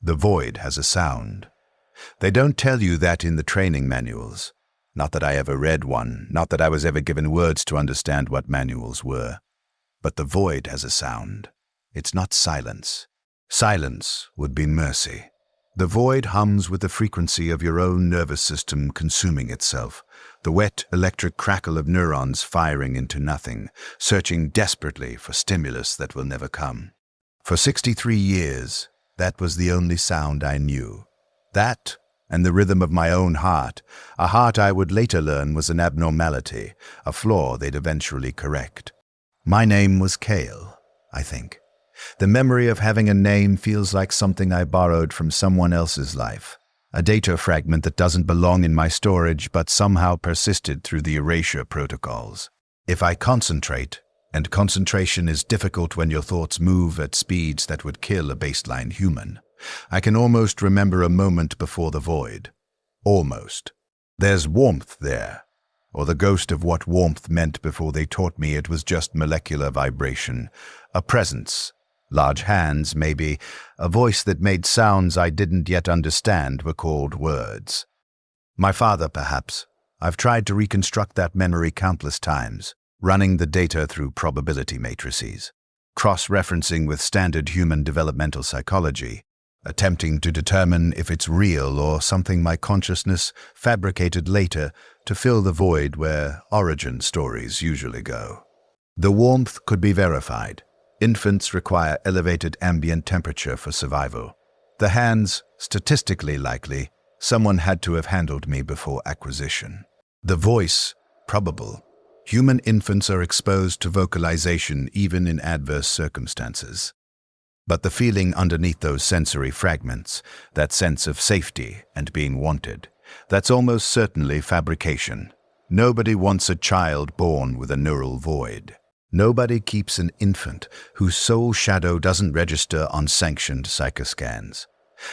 The void has a sound. They don't tell you that in the training manuals. Not that I ever read one, not that I was ever given words to understand what manuals were. But the void has a sound. It's not silence. Silence would be mercy. The void hums with the frequency of your own nervous system consuming itself, the wet electric crackle of neurons firing into nothing, searching desperately for stimulus that will never come. For 63 years, that was the only sound I knew. That, and the rhythm of my own heart, a heart I would later learn was an abnormality, a flaw they'd eventually correct. My name was Kale, I think. The memory of having a name feels like something I borrowed from someone else's life, a data fragment that doesn't belong in my storage but somehow persisted through the erasure protocols. If I concentrate, and concentration is difficult when your thoughts move at speeds that would kill a baseline human, I can almost remember a moment before the void. Almost. There's warmth there, or the ghost of what warmth meant before they taught me it was just molecular vibration, a presence. Large hands, maybe, a voice that made sounds I didn't yet understand were called words. My father, perhaps. I've tried to reconstruct that memory countless times, running the data through probability matrices, cross-referencing with standard human developmental psychology, attempting to determine if it's real or something my consciousness fabricated later to fill the void where origin stories usually go. The warmth could be verified. Infants require elevated ambient temperature for survival. The hands, statistically likely, someone had to have handled me before acquisition. The voice, probable. Human infants are exposed to vocalization even in adverse circumstances. But the feeling underneath those sensory fragments, that sense of safety and being wanted, that's almost certainly fabrication. Nobody wants a child born with a neural void. Nobody keeps an infant whose soul shadow doesn't register on sanctioned psychoscans.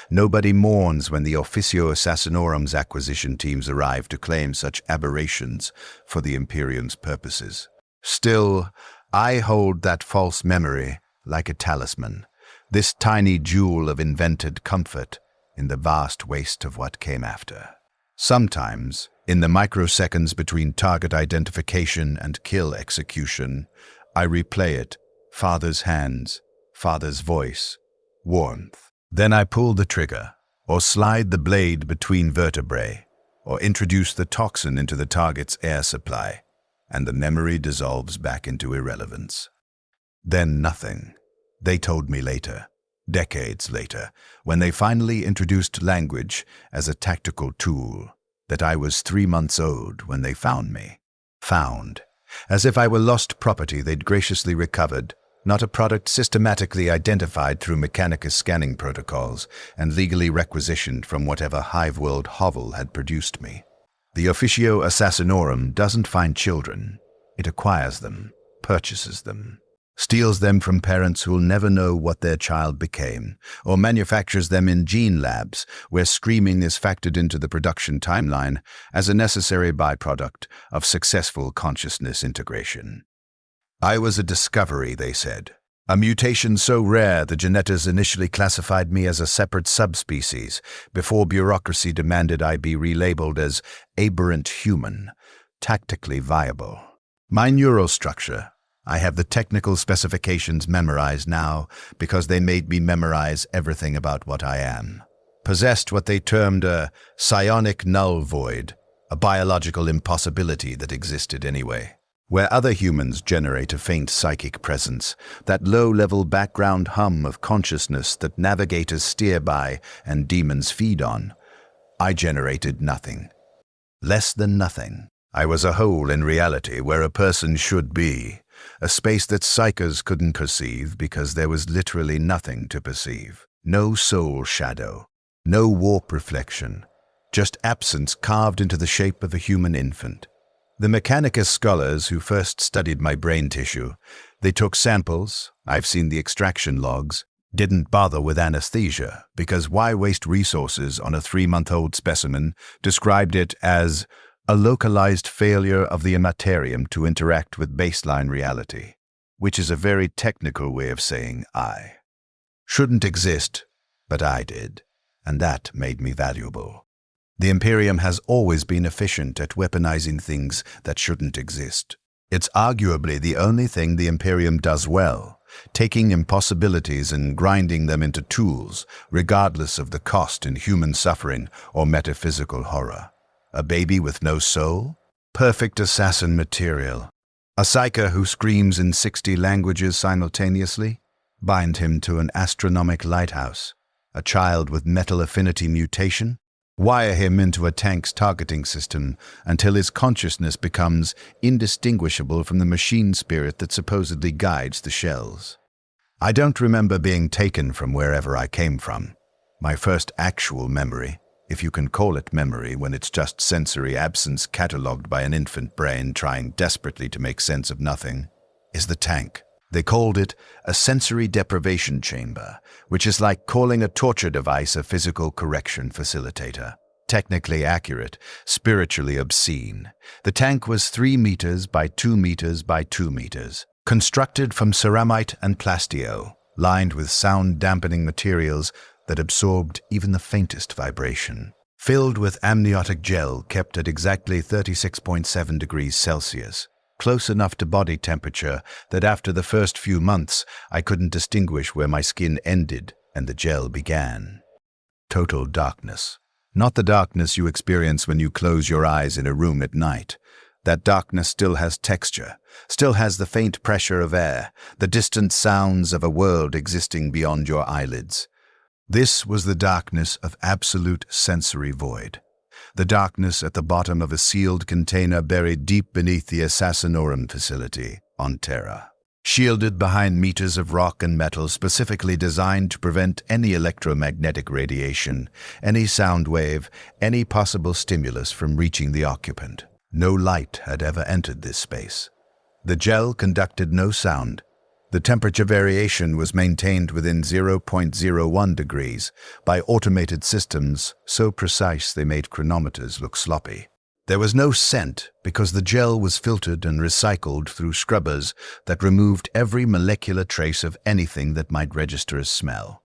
Nobody mourns when the Officio Assassinorum's acquisition teams arrive to claim such aberrations for the Imperium's purposes. Still, I hold that false memory like a talisman, this tiny jewel of invented comfort in the vast waste of what came after. Sometimes, in the microseconds between target identification and kill execution, I replay it, father's hands, father's voice, warmth. Then I pull the trigger, or slide the blade between vertebrae, or introduce the toxin into the target's air supply, and the memory dissolves back into irrelevance. Then nothing. They told me later, decades later, when they finally introduced language as a tactical tool, that I was 3 months old when they found me. Found. As if I were lost property they'd graciously recovered, not a product systematically identified through Mechanicus scanning protocols and legally requisitioned from whatever hive-world hovel had produced me. The Officio Assassinorum doesn't find children. It acquires them, purchases them, steals them from parents who'll never know what their child became, or manufactures them in gene labs where screaming is factored into the production timeline as a necessary byproduct of successful consciousness integration. I was a discovery, they said. A mutation so rare the geneters initially classified me as a separate subspecies before bureaucracy demanded I be relabeled as aberrant human, tactically viable. My neural structure, I have the technical specifications memorized now because they made me memorize everything about what I am. Possessed what they termed a psionic null void, a biological impossibility that existed anyway. Where other humans generate a faint psychic presence, that low-level background hum of consciousness that navigators steer by and demons feed on, I generated nothing. Less than nothing. I was a hole in reality where a person should be, a space that psychers couldn't perceive because there was literally nothing to perceive. No soul shadow, no warp reflection, just absence carved into the shape of a human infant. The Mechanicus scholars who first studied my brain tissue, they took samples, I've seen the extraction logs, didn't bother with anesthesia because why waste resources on a 3-month-old specimen, described it as a localized failure of the immaterium to interact with baseline reality, which is a very technical way of saying I. Shouldn't exist, But I did, and that made me valuable. The Imperium has always been efficient at weaponizing things that shouldn't exist. It's arguably the only thing the Imperium does well, taking impossibilities and grinding them into tools, regardless of the cost in human suffering or metaphysical horror. A baby with no soul? Perfect assassin material. A psyker who screams in 60 languages simultaneously? Bind him to an astronomic lighthouse. A child with metal affinity mutation? Wire him into a tank's targeting system until his consciousness becomes indistinguishable from the machine spirit that supposedly guides the shells. I don't remember being taken from wherever I came from. My first actual memory, if you can call it memory when it's just sensory absence catalogued by an infant brain trying desperately to make sense of nothing, is the tank. They called it a sensory deprivation chamber, which is like calling a torture device a physical correction facilitator. Technically accurate, spiritually obscene. The tank was 3 meters by 2 meters by 2 meters, constructed from ceramite and plastio, lined with sound-dampening materials that absorbed even the faintest vibration. Filled with amniotic gel kept at exactly 36.7 degrees Celsius, close enough to body temperature that after the first few months I couldn't distinguish where my skin ended and the gel began. Total darkness. Not the darkness you experience when you close your eyes in a room at night. That darkness still has texture, still has the faint pressure of air, the distant sounds of a world existing beyond your eyelids. This was the darkness of absolute sensory void. The darkness at the bottom of a sealed container buried deep beneath the Assassinorum facility on Terra. Shielded behind meters of rock and metal specifically designed to prevent any electromagnetic radiation, any sound wave, any possible stimulus from reaching the occupant. No light had ever entered this space. The gel conducted no sound. The temperature variation was maintained within 0.01 degrees by automated systems so precise they made chronometers look sloppy. There was no scent because the gel was filtered and recycled through scrubbers that removed every molecular trace of anything that might register as smell.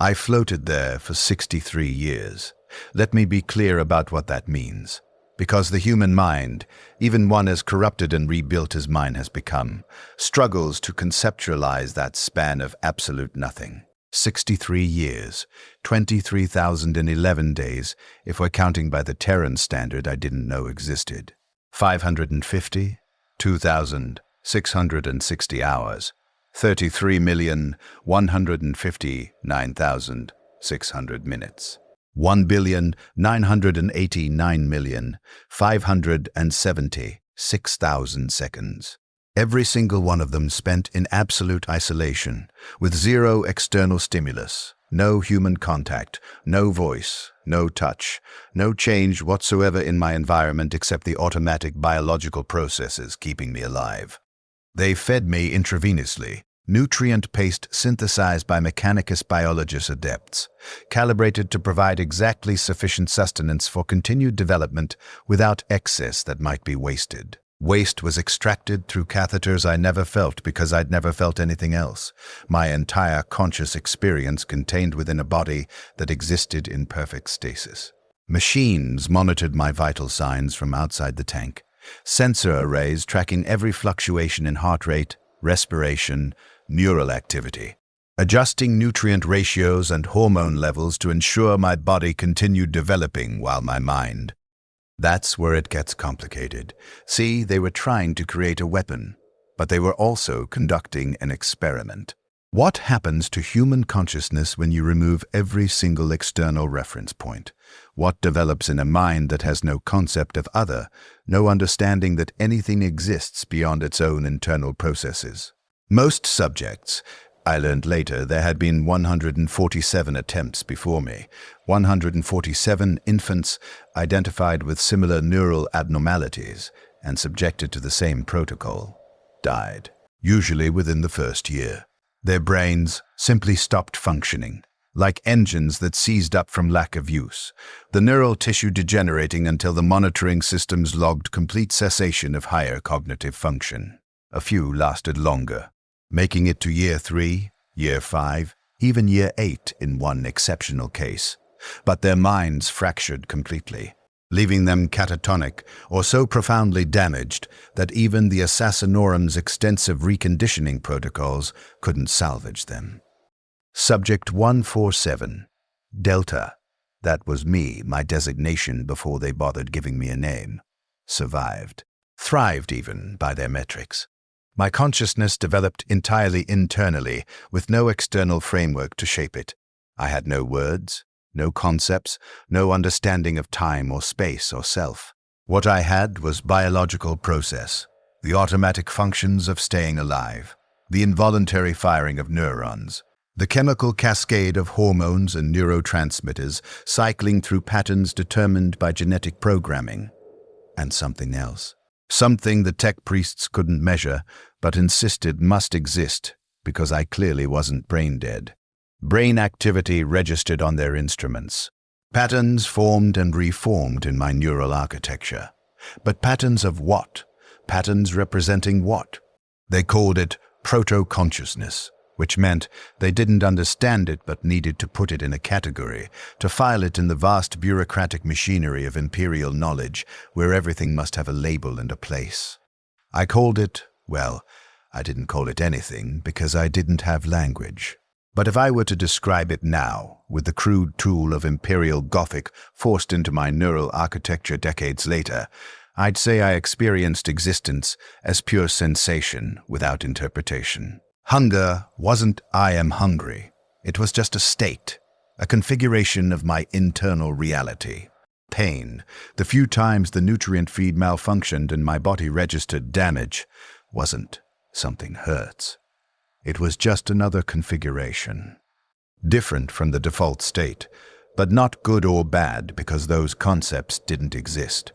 I floated there for 63 years. Let me be clear about what that means. Because the human mind, even one as corrupted and rebuilt as mine has become, struggles to conceptualize that span of absolute nothing. 63 years, 23,011 days, if we're counting by the Terran standard I didn't know existed. 550, 2,660 hours, 33,159,600 minutes. 1,989,576,000 seconds. Every single one of them spent in absolute isolation, with zero external stimulus, no human contact, no voice, no touch, no change whatsoever in my environment except the automatic biological processes keeping me alive. They fed me intravenously, nutrient paste synthesized by Mechanicus biologus adepts, calibrated to provide exactly sufficient sustenance for continued development without excess that might be wasted. Waste was extracted through catheters I never felt because I'd never felt anything else, my entire conscious experience contained within a body that existed in perfect stasis. Machines monitored my vital signs from outside the tank, sensor arrays tracking every fluctuation in heart rate, respiration, neural activity, adjusting nutrient ratios and hormone levels to ensure my body continued developing while my mind. That's where it gets complicated. See, they were trying to create a weapon, but they were also conducting an experiment. What happens to human consciousness when you remove every single external reference point? What develops in a mind that has no concept of other, no understanding that anything exists beyond its own internal processes? Most subjects, I learned later there had been 147 attempts before me, 147 infants identified with similar neural abnormalities and subjected to the same protocol, died, usually within the first year. Their brains simply stopped functioning, like engines that seized up from lack of use, the neural tissue degenerating until the monitoring systems logged complete cessation of higher cognitive function. A few lasted longer, making it to year 3, year 5, even year 8 in one exceptional case. But their minds fractured completely, leaving them catatonic or so profoundly damaged that even the Assassinorum's extensive reconditioning protocols couldn't salvage them. Subject 147, Delta, that was me, my designation before they bothered giving me a name, survived, thrived even by their metrics. My consciousness developed entirely internally, with no external framework to shape it. I had no words, no concepts, no understanding of time or space or self. What I had was biological process, the automatic functions of staying alive, the involuntary firing of neurons, the chemical cascade of hormones and neurotransmitters cycling through patterns determined by genetic programming, and something else. Something the tech priests couldn't measure, but insisted must exist because I clearly wasn't brain dead. Brain activity registered on their instruments. Patterns formed and reformed in my neural architecture. But patterns of what? Patterns representing what? They called it proto-consciousness, which meant they didn't understand it but needed to put it in a category, to file it in the vast bureaucratic machinery of imperial knowledge, where everything must have a label and a place. I called it, well, I didn't call it anything because I didn't have language. But if I were to describe it now, with the crude tool of Imperial Gothic forced into my neural architecture decades later, I'd say I experienced existence as pure sensation without interpretation. Hunger wasn't "I am hungry." It was just a state, a configuration of my internal reality. Pain, the few times the nutrient feed malfunctioned and my body registered damage, wasn't something hurts. It was just another configuration. Different from the default state, but not good or bad because those concepts didn't exist.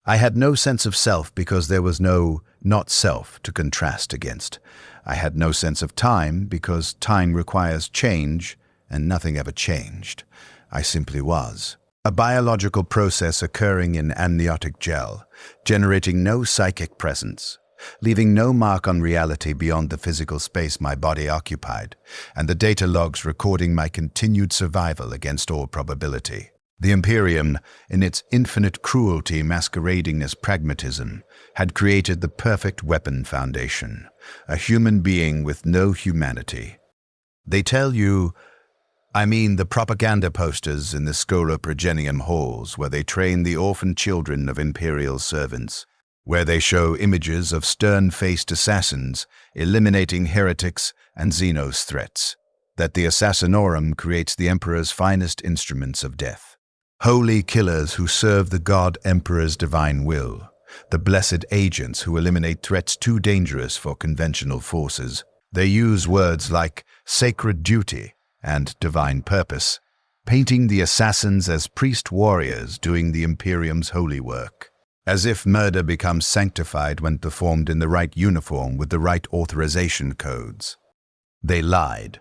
I had no sense of self because there was no not self to contrast against. I had no sense of time because time requires change and nothing ever changed. I simply was. A biological process occurring in amniotic gel, generating no psychic presence, leaving no mark on reality beyond the physical space my body occupied, and the data logs recording my continued survival against all probability. The Imperium, in its infinite cruelty masquerading as pragmatism, had created the perfect weapon foundation, a human being with no humanity. They tell you, the propaganda posters in the Scoloprogenium halls where they train the orphan children of Imperial servants, where they show images of stern-faced assassins eliminating heretics and Xenos threats, that the Assassinorum creates the Emperor's finest instruments of death. Holy killers who serve the God Emperor's divine will, the blessed agents who eliminate threats too dangerous for conventional forces. They use words like sacred duty and divine purpose, painting the assassins as priest-warriors doing the Imperium's holy work, as if murder becomes sanctified when performed in the right uniform with the right authorization codes. They lied,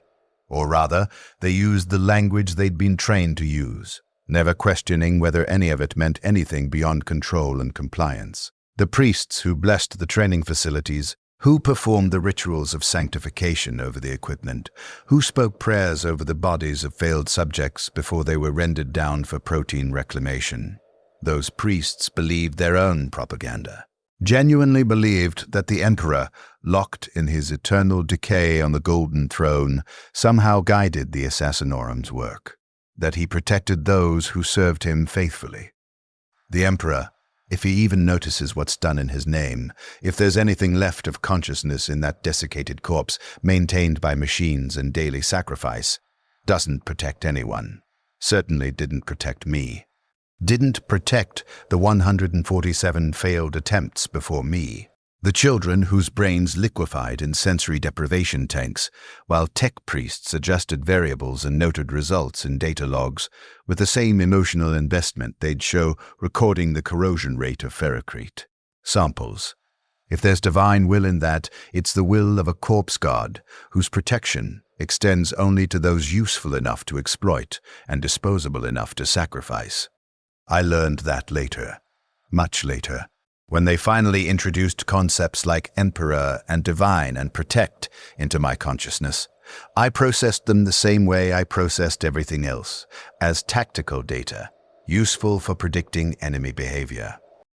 or rather, they used the language they'd been trained to use, never questioning whether any of it meant anything beyond control and compliance. The priests who blessed the training facilities, who performed the rituals of sanctification over the equipment, who spoke prayers over the bodies of failed subjects before they were rendered down for protein reclamation. Those priests believed their own propaganda, genuinely believed that the Emperor, locked in his eternal decay on the Golden Throne, somehow guided the Assassinorum's work, that he protected those who served him faithfully. The Emperor, if he even notices what's done in his name, if there's anything left of consciousness in that desiccated corpse maintained by machines and daily sacrifice, doesn't protect anyone. Certainly didn't protect me. Didn't protect the 147 failed attempts before me. The children whose brains liquefied in sensory deprivation tanks, while tech priests adjusted variables and noted results in data logs with the same emotional investment they'd show recording the corrosion rate of ferrocrete. Samples. If there's divine will in that, it's the will of a corpse god whose protection extends only to those useful enough to exploit and disposable enough to sacrifice. I learned that later, much later, when they finally introduced concepts like emperor and divine and protect into my consciousness, I processed them the same way I processed everything else, as tactical data, useful for predicting enemy behavior,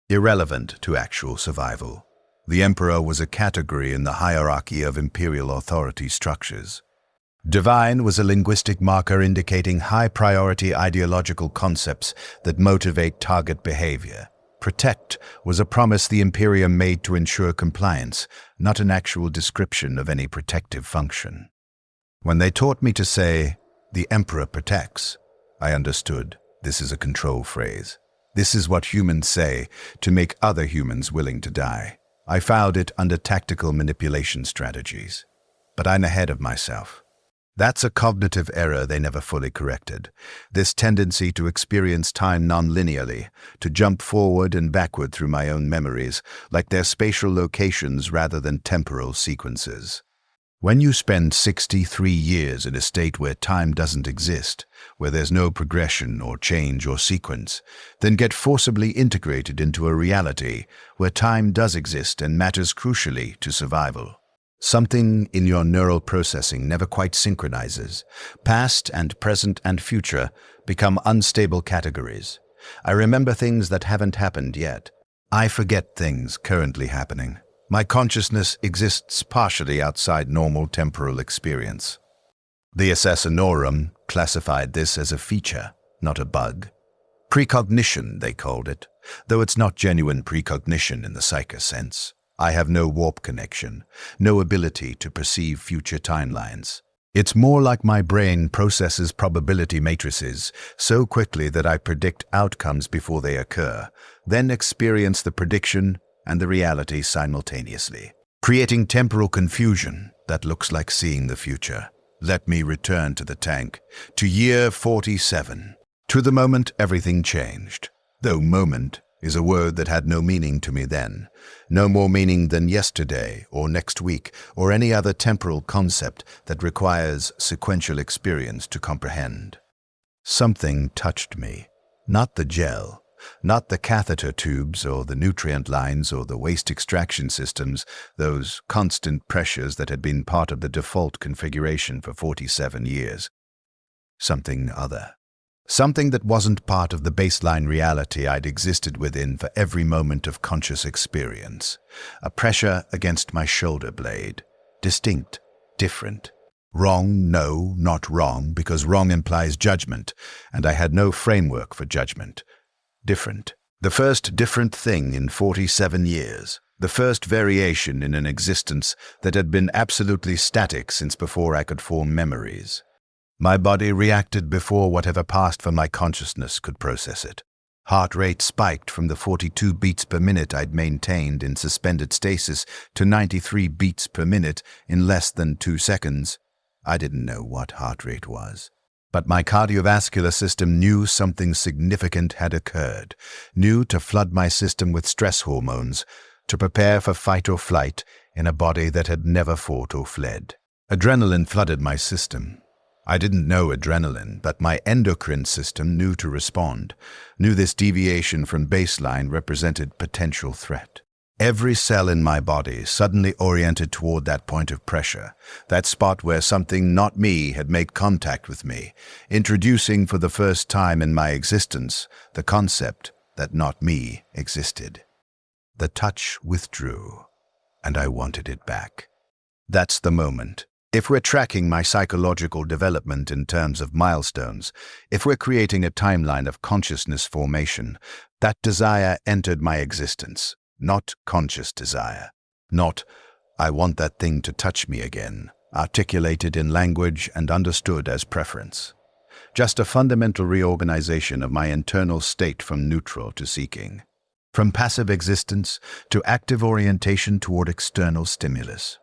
irrelevant to actual survival. The Emperor was a category in the hierarchy of imperial authority structures. Divine was a linguistic marker indicating high-priority ideological concepts that motivate target behavior. Protect was a promise the Imperium made to ensure compliance, not an actual description of any protective function. When they taught me to say, "The Emperor protects," I understood this is a control phrase. This is what humans say to make other humans willing to die. I filed it under tactical manipulation strategies. But I'm ahead of myself. That's a cognitive error they never fully corrected. This tendency to experience time non-linearly, to jump forward and backward through my own memories, like they're spatial locations rather than temporal sequences. When you spend 63 years in a state where time doesn't exist, where there's no progression or change or sequence, then get forcibly integrated into a reality where time does exist and matters crucially to survival. Something in your neural processing never quite synchronizes. Past and present and future become unstable categories. I remember things that haven't happened yet. I forget things currently happening. My consciousness exists partially outside normal temporal experience. The Assassinorum classified this as a feature, not a bug. Precognition, they called it, though it's not genuine precognition in the psycho sense. I have no warp connection, no ability to perceive future timelines. It's more like my brain processes probability matrices so quickly that I predict outcomes before they occur, then experience the prediction and the reality simultaneously, creating temporal confusion that looks like seeing the future. Let me return to the tank, to year 47, to the moment everything changed, though moment is a word that had no meaning to me then, no more meaning than yesterday or next week or any other temporal concept that requires sequential experience to comprehend. Something touched me, not the gel, not the catheter tubes or the nutrient lines or the waste extraction systems, those constant pressures that had been part of the default configuration for 47 years. Something other. Something that wasn't part of the baseline reality I'd existed within for every moment of conscious experience. A pressure against my shoulder blade. Distinct, different. Wrong, no, not wrong, because wrong implies judgment, and I had no framework for judgment. Different. The first different thing in 47 years. The first variation in an existence that had been absolutely static since before I could form memories. My body reacted before whatever passed from my consciousness could process it. Heart rate spiked from the 42 beats per minute I'd maintained in suspended stasis to 93 beats per minute in less than 2 seconds. I didn't know what heart rate was. But my cardiovascular system knew something significant had occurred, knew to flood my system with stress hormones, to prepare for fight or flight in a body that had never fought or fled. Adrenaline flooded my system. I didn't know adrenaline, but my endocrine system knew to respond, knew this deviation from baseline represented potential threat. Every cell in my body suddenly oriented toward that point of pressure, that spot where something not me had made contact with me, introducing for the first time in my existence the concept that not me existed. The touch withdrew, and I wanted it back. That's the moment. If we're tracking my psychological development in terms of milestones, if we're creating a timeline of consciousness formation, that desire entered my existence, not conscious desire. Not, I want that thing to touch me again, articulated in language and understood as preference. Just a fundamental reorganization of my internal state from neutral to seeking. From passive existence to active orientation toward external stimulus.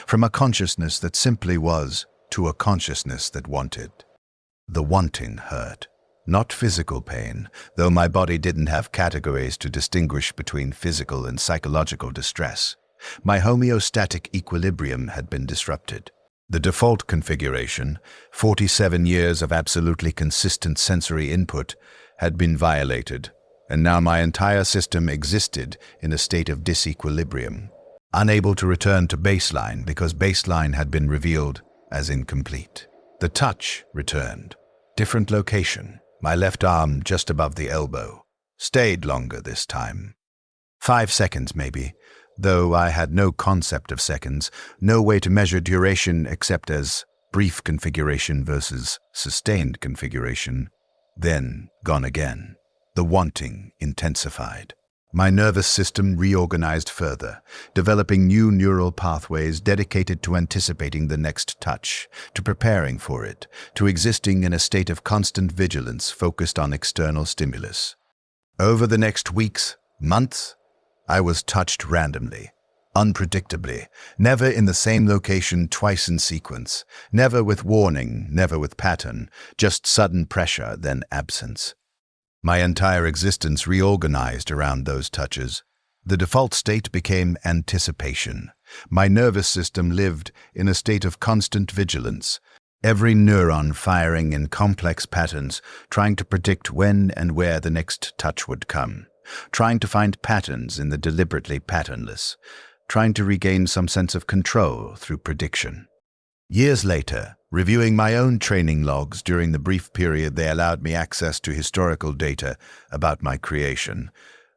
From a consciousness that simply was to a consciousness that wanted. The wanting hurt. Not physical pain, though my body didn't have categories to distinguish between physical and psychological distress. My homeostatic equilibrium had been disrupted. The default configuration, 47 years of absolutely consistent sensory input, had been violated, and now my entire system existed in a state of disequilibrium. Unable to return to baseline because baseline had been revealed as incomplete. The touch returned. Different location, my left arm just above the elbow. Stayed longer this time. 5 seconds maybe, though I had no concept of seconds, no way to measure duration except as brief configuration versus sustained configuration. Then gone again. The wanting intensified. My nervous system reorganized further, developing new neural pathways dedicated to anticipating the next touch, to preparing for it, to existing in a state of constant vigilance focused on external stimulus. Over the next weeks, months, I was touched randomly, unpredictably, never in the same location twice in sequence, never with warning, never with pattern, just sudden pressure, then absence. My entire existence reorganized around those touches. The default state became anticipation. My nervous system lived in a state of constant vigilance, every neuron firing in complex patterns, trying to predict when and where the next touch would come, trying to find patterns in the deliberately patternless, trying to regain some sense of control through prediction. Years later, reviewing my own training logs during the brief period they allowed me access to historical data about my creation,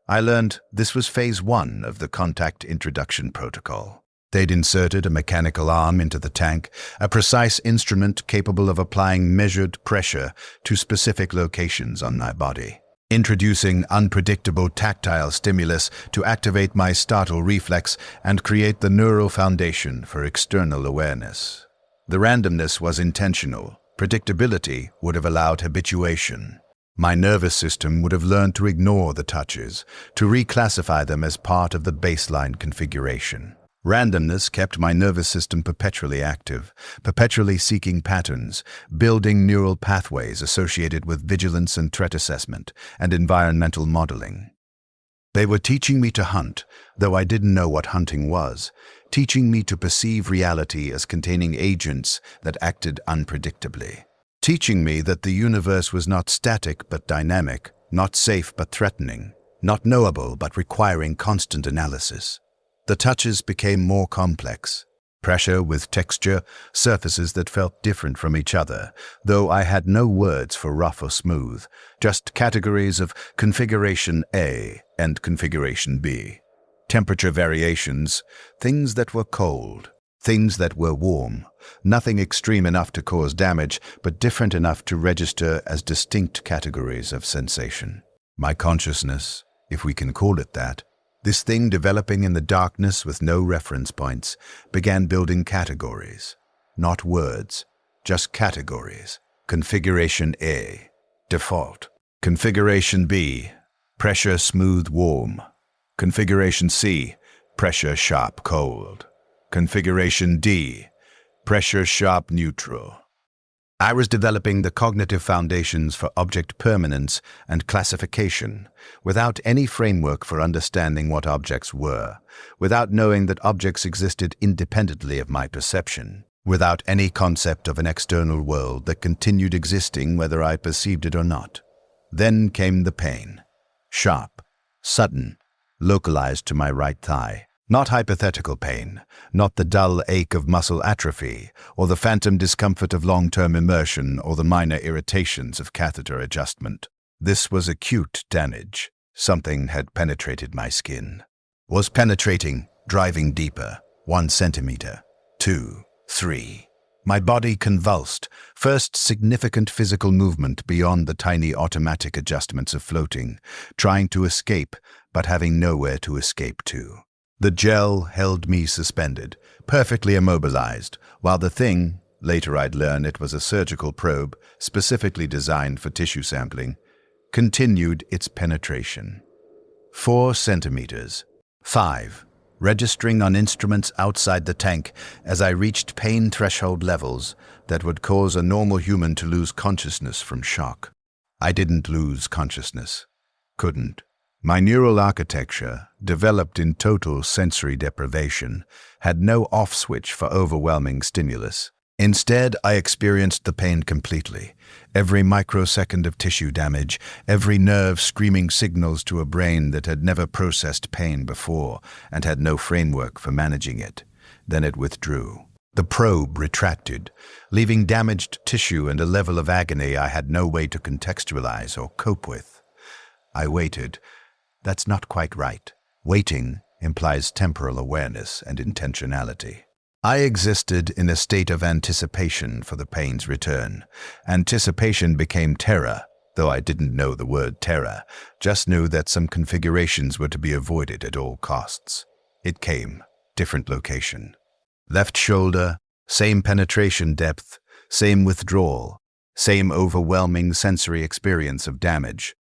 I learned this was phase 1 of the contact introduction protocol. They'd inserted a mechanical arm into the tank, a precise instrument capable of applying measured pressure to specific locations on my body, introducing unpredictable tactile stimulus to activate my startle reflex and create the neural foundation for external awareness. The randomness was intentional. Predictability would have allowed habituation. My nervous system would have learned to ignore the touches, to reclassify them as part of the baseline configuration. Randomness kept my nervous system perpetually active, perpetually seeking patterns, building neural pathways associated with vigilance and threat assessment, and environmental modeling. They were teaching me to hunt, though I didn't know what hunting was, teaching me to perceive reality as containing agents that acted unpredictably, teaching me that the universe was not static but dynamic, not safe but threatening, not knowable but requiring constant analysis. The touches became more complex. Pressure with texture, surfaces that felt different from each other, though I had no words for rough or smooth, just categories of configuration A and configuration B. Temperature variations, things that were cold, things that were warm, nothing extreme enough to cause damage, but different enough to register as distinct categories of sensation. My consciousness, if we can call it that, this thing developing in the darkness with no reference points, began building categories. Not words, just categories. Configuration A, default. Configuration B, pressure smooth warm. Configuration C, pressure sharp cold. Configuration D, pressure sharp neutral. I was developing the cognitive foundations for object permanence and classification, without any framework for understanding what objects were, without knowing that objects existed independently of my perception, without any concept of an external world that continued existing whether I perceived it or not. Then came the pain. Sharp, sudden, localized to my right thigh. Not hypothetical pain, not the dull ache of muscle atrophy, or the phantom discomfort of long-term immersion, or the minor irritations of catheter adjustment. This was acute damage. Something had penetrated my skin. Was penetrating, driving deeper. 1 centimeter, 2, 3. My body convulsed, first significant physical movement beyond the tiny automatic adjustments of floating, trying to escape, but having nowhere to escape to. The gel held me suspended, perfectly immobilized, while the thing, later I'd learn it was a surgical probe specifically designed for tissue sampling, continued its penetration. 4 centimeters. 5. Registering on instruments outside the tank as I reached pain threshold levels that would cause a normal human to lose consciousness from shock. I didn't lose consciousness. Couldn't. My neural architecture, developed in total sensory deprivation, had no off switch for overwhelming stimulus. Instead, I experienced the pain completely. Every microsecond of tissue damage, every nerve screaming signals to a brain that had never processed pain before and had no framework for managing it. Then it withdrew. The probe retracted, leaving damaged tissue and a level of agony I had no way to contextualize or cope with. I waited. That's not quite right. Waiting implies temporal awareness and intentionality. I existed in a state of anticipation for the pain's return. Anticipation became terror, though I didn't know the word terror, just knew that some configurations were to be avoided at all costs. It came, different location. Left shoulder, same penetration depth, same withdrawal, same overwhelming sensory experience of damage.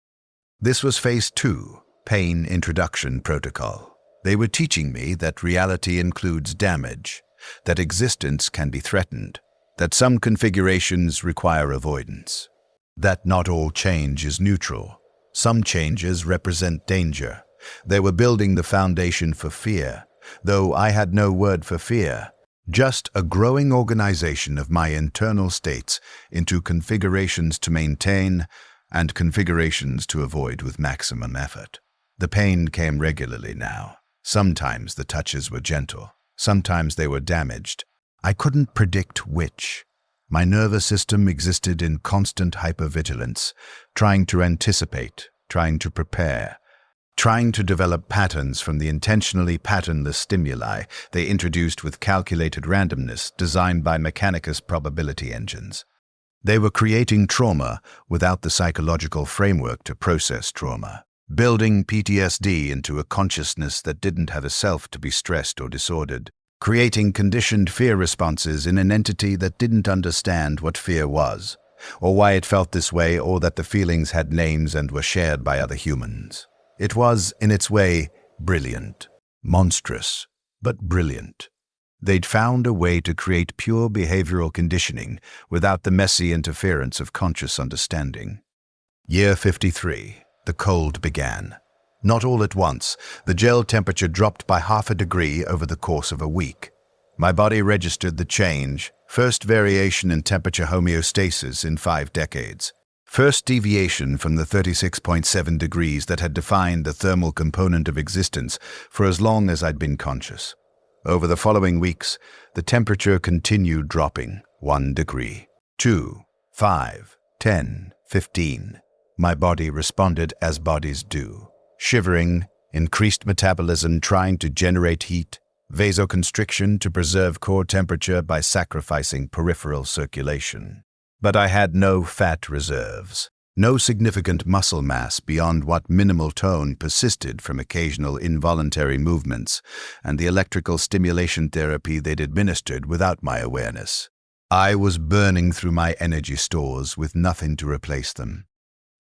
This was phase 2, pain introduction protocol. They were teaching me that reality includes damage, that existence can be threatened, that some configurations require avoidance, that not all change is neutral. Some changes represent danger. They were building the foundation for fear, though I had no word for fear, just a growing organization of my internal states into configurations to maintain and configurations to avoid with maximum effort. The pain came regularly now. Sometimes the touches were gentle. Sometimes they were damaged. I couldn't predict which. My nervous system existed in constant hypervigilance, trying to anticipate, trying to prepare, trying to develop patterns from the intentionally patternless stimuli they introduced with calculated randomness designed by Mechanicus probability engines. They were creating trauma without the psychological framework to process trauma, building PTSD into a consciousness that didn't have a self to be stressed or disordered, creating conditioned fear responses in an entity that didn't understand what fear was, or why it felt this way, or that the feelings had names and were shared by other humans. It was, in its way, brilliant. Monstrous, but brilliant. They'd found a way to create pure behavioral conditioning without the messy interference of conscious understanding. Year 53. The cold began. Not all at once. The gel temperature dropped by 0.5 degree over the course of a week. My body registered the change, first variation in temperature homeostasis in 5 decades. First deviation from the 36.7 degrees that had defined the thermal component of existence for as long as I'd been conscious. Over the following weeks, the temperature continued dropping, 1 degree, 2, 5, 10, 15. My body responded as bodies do. Shivering, increased metabolism trying to generate heat, vasoconstriction to preserve core temperature by sacrificing peripheral circulation. But I had no fat reserves, no significant muscle mass beyond what minimal tone persisted from occasional involuntary movements and the electrical stimulation therapy they'd administered without my awareness. I was burning through my energy stores with nothing to replace them.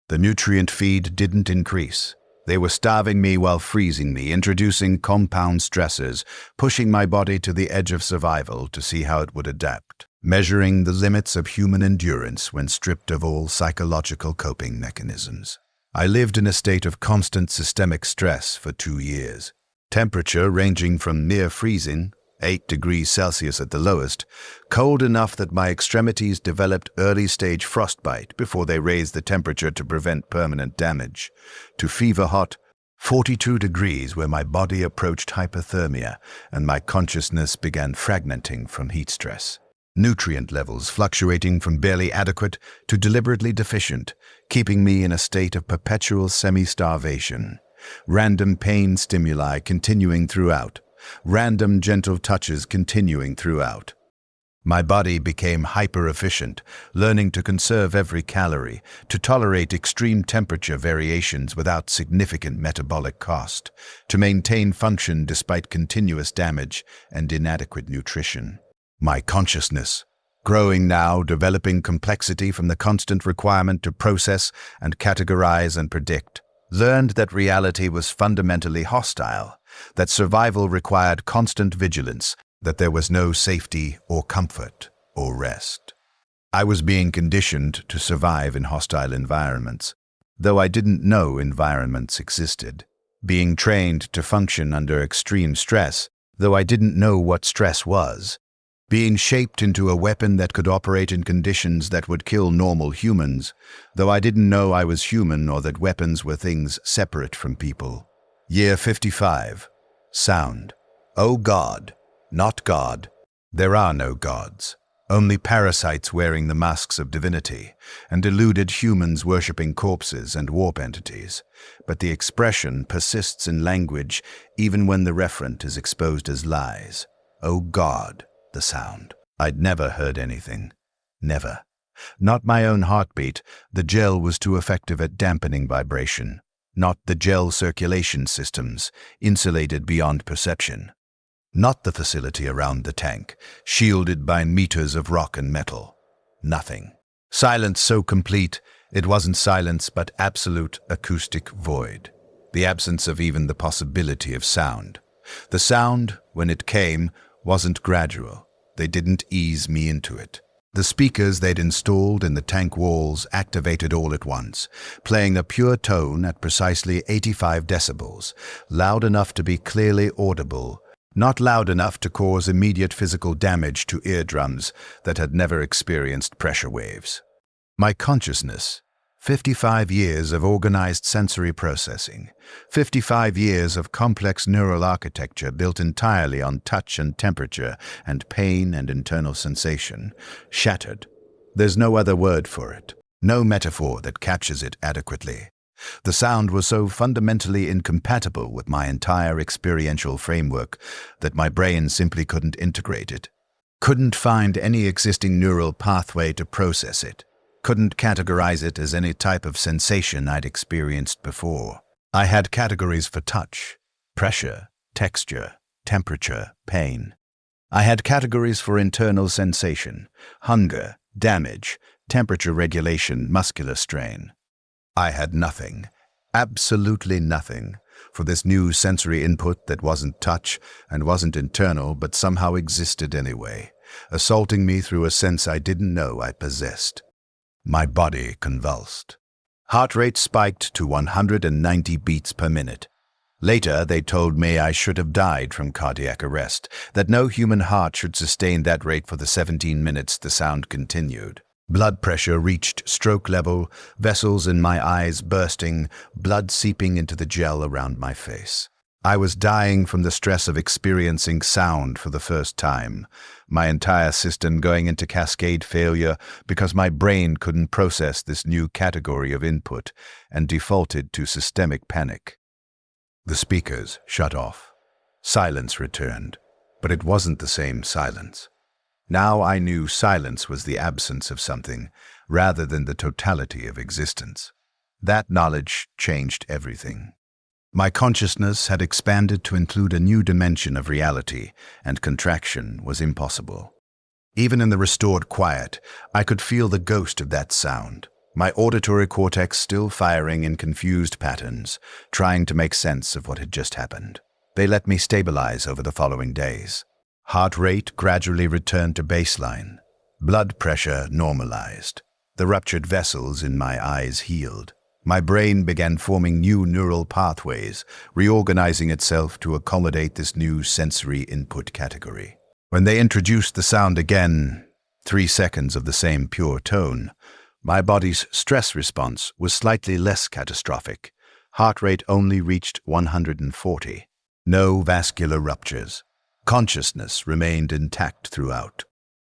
The nutrient feed didn't increase. They were starving me while freezing me, introducing compound stressors, pushing my body to the edge of survival to see how it would adapt, measuring the limits of human endurance when stripped of all psychological coping mechanisms. I lived in a state of constant systemic stress for 2 years. Temperature ranging from near freezing, 8 degrees Celsius at the lowest, cold enough that my extremities developed early-stage frostbite before they raised the temperature to prevent permanent damage, to fever-hot, 42 degrees where my body approached hypothermia and my consciousness began fragmenting from heat stress. Nutrient levels fluctuating from barely adequate to deliberately deficient, keeping me in a state of perpetual semi-starvation. Random pain stimuli continuing throughout. Random gentle touches continuing throughout. My body became hyper-efficient, learning to conserve every calorie, to tolerate extreme temperature variations without significant metabolic cost, to maintain function despite continuous damage and inadequate nutrition. My consciousness, growing now, developing complexity from the constant requirement to process and categorize and predict, learned that reality was fundamentally hostile, that survival required constant vigilance, that there was no safety or comfort or rest. I was being conditioned to survive in hostile environments, though I didn't know environments existed. Being trained to function under extreme stress, though I didn't know what stress was. Being shaped into a weapon that could operate in conditions that would kill normal humans, though I didn't know I was human or that weapons were things separate from people. Year 55. Sound. Oh God, not God. There are no gods, only parasites wearing the masks of divinity, and deluded humans worshipping corpses and warp entities. But the expression persists in language even when the referent is exposed as lies. Oh God, the sound. I'd never heard anything. Never. Not my own heartbeat. The gel was too effective at dampening vibration. Not the gel circulation systems, insulated beyond perception. Not the facility around the tank, shielded by meters of rock and metal. Nothing. Silence so complete, it wasn't silence but absolute acoustic void. The absence of even the possibility of sound. The sound, when it came, wasn't gradual. They didn't ease me into it. The speakers they'd installed in the tank walls activated all at once, playing a pure tone at precisely 85 decibels, loud enough to be clearly audible, not loud enough to cause immediate physical damage to eardrums that had never experienced pressure waves. My consciousness, 55 years of organized sensory processing, 55 years of complex neural architecture built entirely on touch and temperature and pain and internal sensation, shattered. There's no other word for it, no metaphor that captures it adequately. The sound was so fundamentally incompatible with my entire experiential framework that my brain simply couldn't integrate it, couldn't find any existing neural pathway to process it, couldn't categorize it as any type of sensation I'd experienced before. I had categories for touch, pressure, texture, temperature, pain. I had categories for internal sensation, hunger, damage, temperature regulation, muscular strain. I had nothing, absolutely nothing, for this new sensory input that wasn't touch and wasn't internal but somehow existed anyway, assaulting me through a sense I didn't know I possessed. My body convulsed. Heart rate spiked to 190 beats per minute. Later, they told me I should have died from cardiac arrest, that no human heart should sustain that rate for the 17 minutes the sound continued. Blood pressure reached stroke level, vessels in my eyes bursting, blood seeping into the gel around my face. I was dying from the stress of experiencing sound for the first time, my entire system going into cascade failure because my brain couldn't process this new category of input and defaulted to systemic panic. The speakers shut off. Silence returned, but it wasn't the same silence. Now I knew silence was the absence of something, rather than the totality of existence. That knowledge changed everything. My consciousness had expanded to include a new dimension of reality, and contraction was impossible. Even in the restored quiet, I could feel the ghost of that sound, my auditory cortex still firing in confused patterns, trying to make sense of what had just happened. They let me stabilize over the following days. Heart rate gradually returned to baseline. Blood pressure normalized. The ruptured vessels in my eyes healed. My brain began forming new neural pathways, reorganizing itself to accommodate this new sensory input category. When they introduced the sound again, 3 seconds of the same pure tone, my body's stress response was slightly less catastrophic. Heart rate only reached 140. No vascular ruptures. Consciousness remained intact throughout.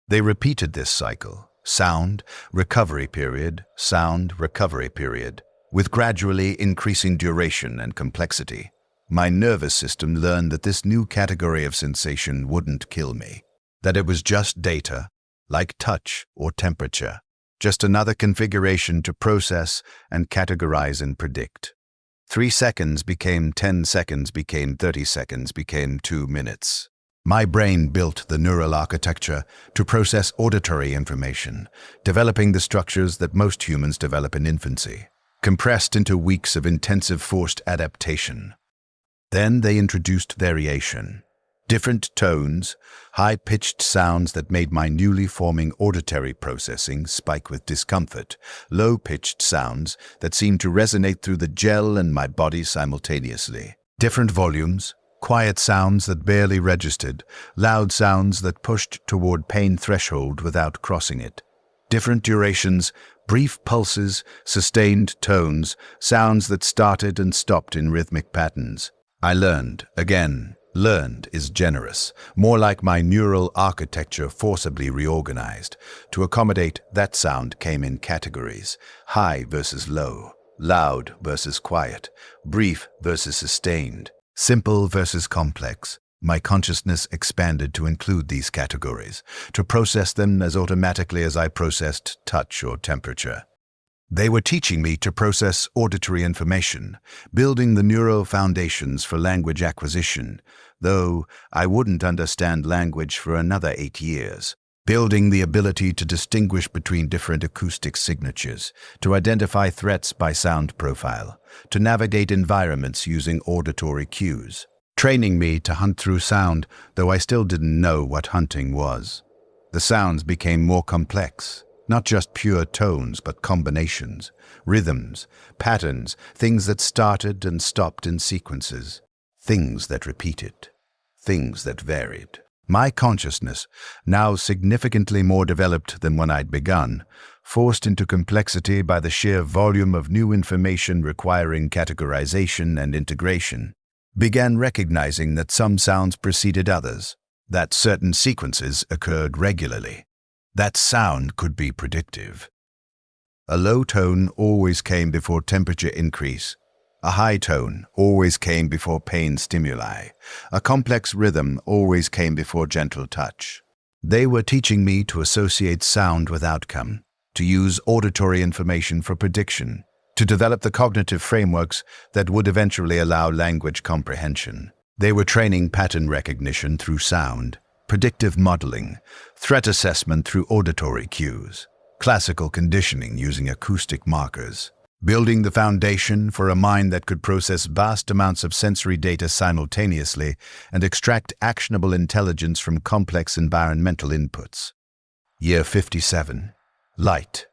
They repeated this cycle, sound, recovery period, sound, recovery period, with gradually increasing duration and complexity. My nervous system learned that this new category of sensation wouldn't kill me, that it was just data, like touch or temperature, just another configuration to process and categorize and predict. 3 seconds became 10 seconds, became 30 seconds, became 2 minutes. My brain built the neural architecture to process auditory information, developing the structures that most humans develop in infancy, compressed into weeks of intensive forced adaptation. Then they introduced variation. Different tones, high-pitched sounds that made my newly forming auditory processing spike with discomfort, low-pitched sounds that seemed to resonate through the gel and my body simultaneously. Different volumes, quiet sounds that barely registered, loud sounds that pushed toward pain threshold without crossing it. Different durations, brief pulses, sustained tones, sounds that started and stopped in rhythmic patterns. I learned, again, Learned is generous, more like my neural architecture forcibly reorganized. To accommodate that sound came in categories: high versus low, loud versus quiet, brief versus sustained, simple versus complex. My consciousness expanded to include these categories, to process them as automatically as I processed touch or temperature. They were teaching me to process auditory information, building the neural foundations for language acquisition, though I wouldn't understand language for another 8 years. Building the ability to distinguish between different acoustic signatures, to identify threats by sound profile, to navigate environments using auditory cues. Training me to hunt through sound, though I still didn't know what hunting was. The sounds became more complex. Not just pure tones, but combinations, rhythms, patterns, things that started and stopped in sequences, things that repeated, things that varied. My consciousness, now significantly more developed than when I'd begun, forced into complexity by the sheer volume of new information requiring categorization and integration, began recognizing that some sounds preceded others, that certain sequences occurred regularly. That sound could be predictive. A low tone always came before temperature increase. A high tone always came before pain stimuli. A complex rhythm always came before gentle touch. They were teaching me to associate sound with outcome, to use auditory information for prediction, to develop the cognitive frameworks that would eventually allow language comprehension. They were training pattern recognition through sound, predictive modeling, threat assessment through auditory cues, classical conditioning using acoustic markers, building the foundation for a mind that could process vast amounts of sensory data simultaneously and extract actionable intelligence from complex environmental inputs. Year 57. Light.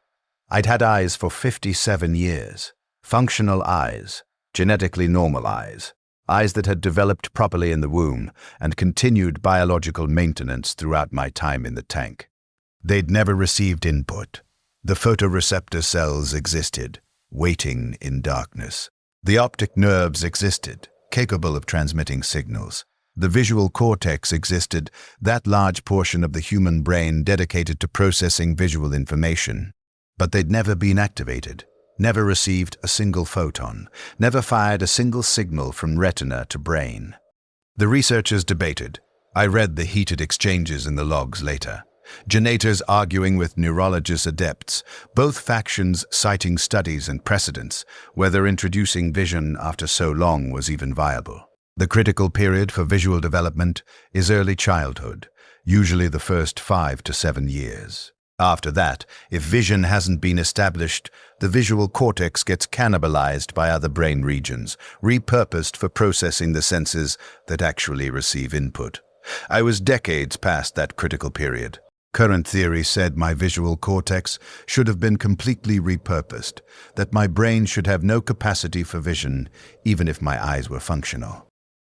I'd had eyes for 57 years. Functional eyes, genetically normal eyes. Eyes that had developed properly in the womb and continued biological maintenance throughout my time in the tank. They'd never received input. The photoreceptor cells existed, waiting in darkness. The optic nerves existed, capable of transmitting signals. The visual cortex existed, that large portion of the human brain dedicated to processing visual information. But they'd never been activated. Never received a single photon, never fired a single signal from retina to brain. The researchers debated. I read the heated exchanges in the logs later. Genetors arguing with neurologist adepts, both factions citing studies and precedents, whether introducing vision after so long was even viable. The critical period for visual development is early childhood, usually the first 5 to 7 years. After that, if vision hasn't been established, the visual cortex gets cannibalized by other brain regions, repurposed for processing the senses that actually receive input. I was decades past that critical period. Current theory said my visual cortex should have been completely repurposed, that my brain should have no capacity for vision, even if my eyes were functional.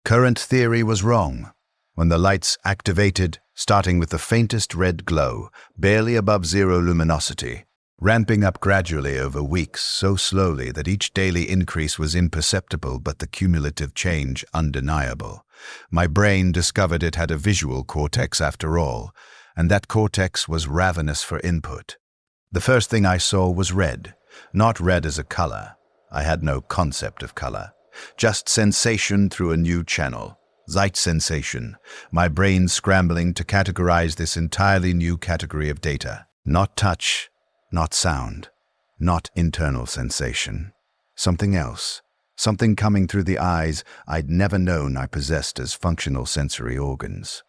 Current theory was wrong. When the lights activated, starting with the faintest red glow, barely above zero luminosity, ramping up gradually over weeks so slowly that each daily increase was imperceptible but the cumulative change undeniable. My brain discovered it had a visual cortex after all, and that cortex was ravenous for input. The first thing I saw was red, not red as a color. I had no concept of color, just sensation through a new channel. Sight sensation, my brain scrambling to categorize this entirely new category of data. Not touch, not sound, not internal sensation. Something else, something coming through the eyes I'd never known I possessed as functional sensory organs.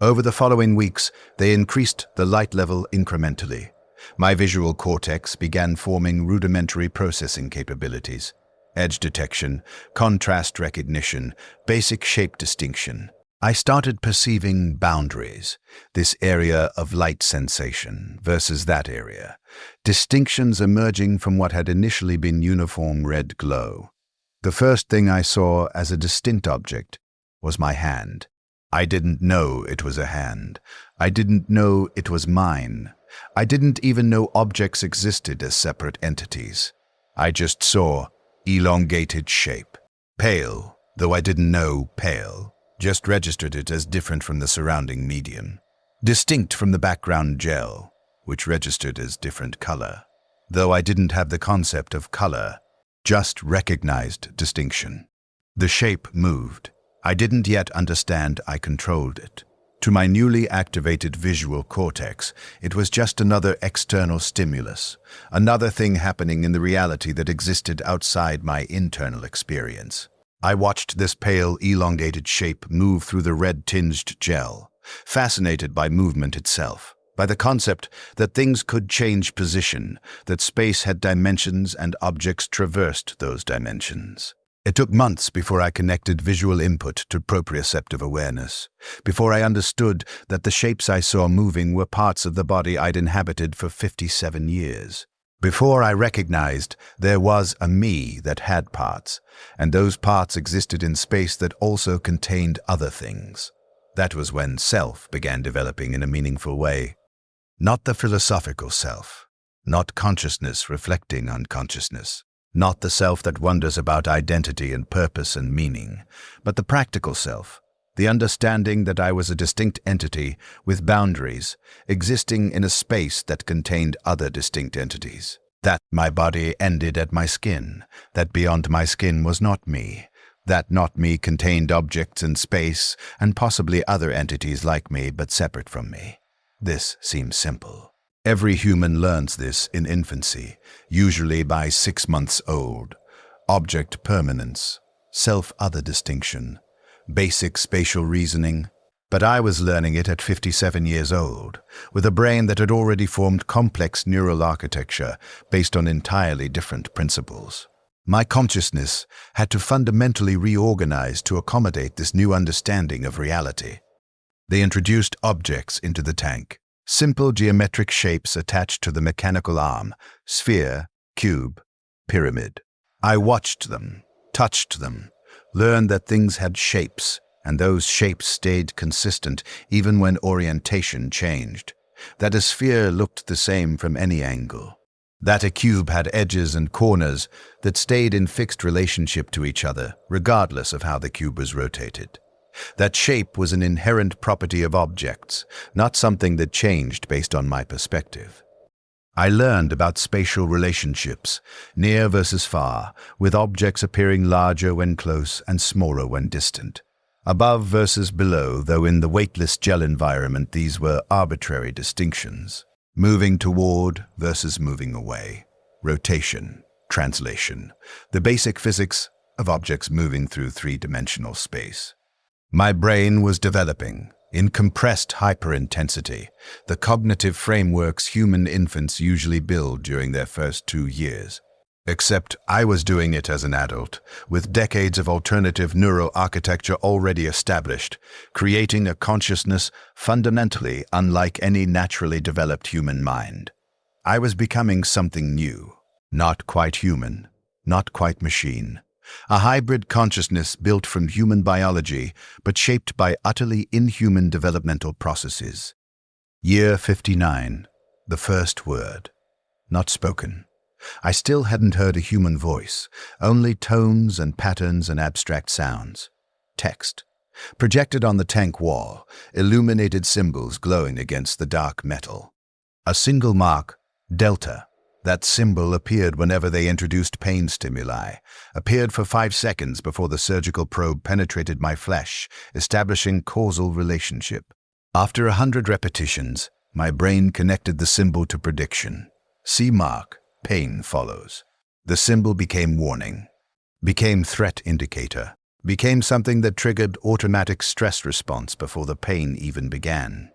Over the following weeks, they increased the light level incrementally. My visual cortex began forming rudimentary processing capabilities. Edge detection, contrast recognition, basic shape distinction. I started perceiving boundaries, this area of light sensation versus that area, distinctions emerging from what had initially been uniform red glow. The first thing I saw as a distinct object was my hand. I didn't know it was a hand. I didn't know it was mine. I didn't even know objects existed as separate entities. I just saw elongated shape. Pale, though I didn't know pale. just registered it as different from the surrounding medium, distinct from the background gel, which registered as different color. Though I didn't have the concept of color, just recognized distinction. The shape moved. I didn't yet understand I controlled it. To my newly activated visual cortex, it was just another external stimulus, another thing happening in the reality that existed outside my internal experience. I watched this pale, elongated shape move through the red-tinged gel, fascinated by movement itself, by the concept that things could change position, that space had dimensions and objects traversed those dimensions. It took months before I connected visual input to proprioceptive awareness, before I understood that the shapes I saw moving were parts of the body I'd inhabited for 57 years. Before I recognized there was a me that had parts, and those parts existed in space that also contained other things. That was when self began developing in a meaningful way. Not the philosophical self, not consciousness reflecting on consciousness, not the self that wonders about identity and purpose and meaning, but the practical self, the understanding that I was a distinct entity with boundaries, existing in a space that contained other distinct entities. That my body ended at my skin, that beyond my skin was not me, that not me contained objects in space and possibly other entities like me but separate from me. This seems simple. Every human learns this in infancy, usually by 6 months old. Object permanence, self-other distinction, basic spatial reasoning. But I was learning it at 57 years old, with a brain that had already formed complex neural architecture based on entirely different principles. My consciousness had to fundamentally reorganize to accommodate this new understanding of reality. They introduced objects into the tank. Simple geometric shapes attached to the mechanical arm, sphere, cube, pyramid. I watched them, touched them, learned that things had shapes, and those shapes stayed consistent even when orientation changed, that a sphere looked the same from any angle, that a cube had edges and corners that stayed in fixed relationship to each other, regardless of how the cube was rotated. That shape was an inherent property of objects, not something that changed based on my perspective. I learned about spatial relationships, near versus far, with objects appearing larger when close and smaller when distant. Above versus below, though in the weightless gel environment these were arbitrary distinctions. Moving toward versus moving away. Rotation, translation, the basic physics of objects moving through three-dimensional space. My brain was developing, in compressed hyperintensity, the cognitive frameworks human infants usually build during their first 2 years. Except I was doing it as an adult, with decades of alternative neural architecture already established, creating a consciousness fundamentally unlike any naturally developed human mind. I was becoming something new, not quite human, not quite machine. A hybrid consciousness built from human biology, but shaped by utterly inhuman developmental processes. Year 59, the first word. Not spoken. I still hadn't heard a human voice, only tones and patterns and abstract sounds. Text. Projected on the tank wall, illuminated symbols glowing against the dark metal. A single mark, delta. That symbol appeared whenever they introduced pain stimuli, appeared for 5 seconds before the surgical probe penetrated my flesh, establishing causal relationship. After 100 repetitions, my brain connected the symbol to prediction. C mark, pain follows. The symbol became warning, became threat indicator, became something that triggered automatic stress response before the pain even began.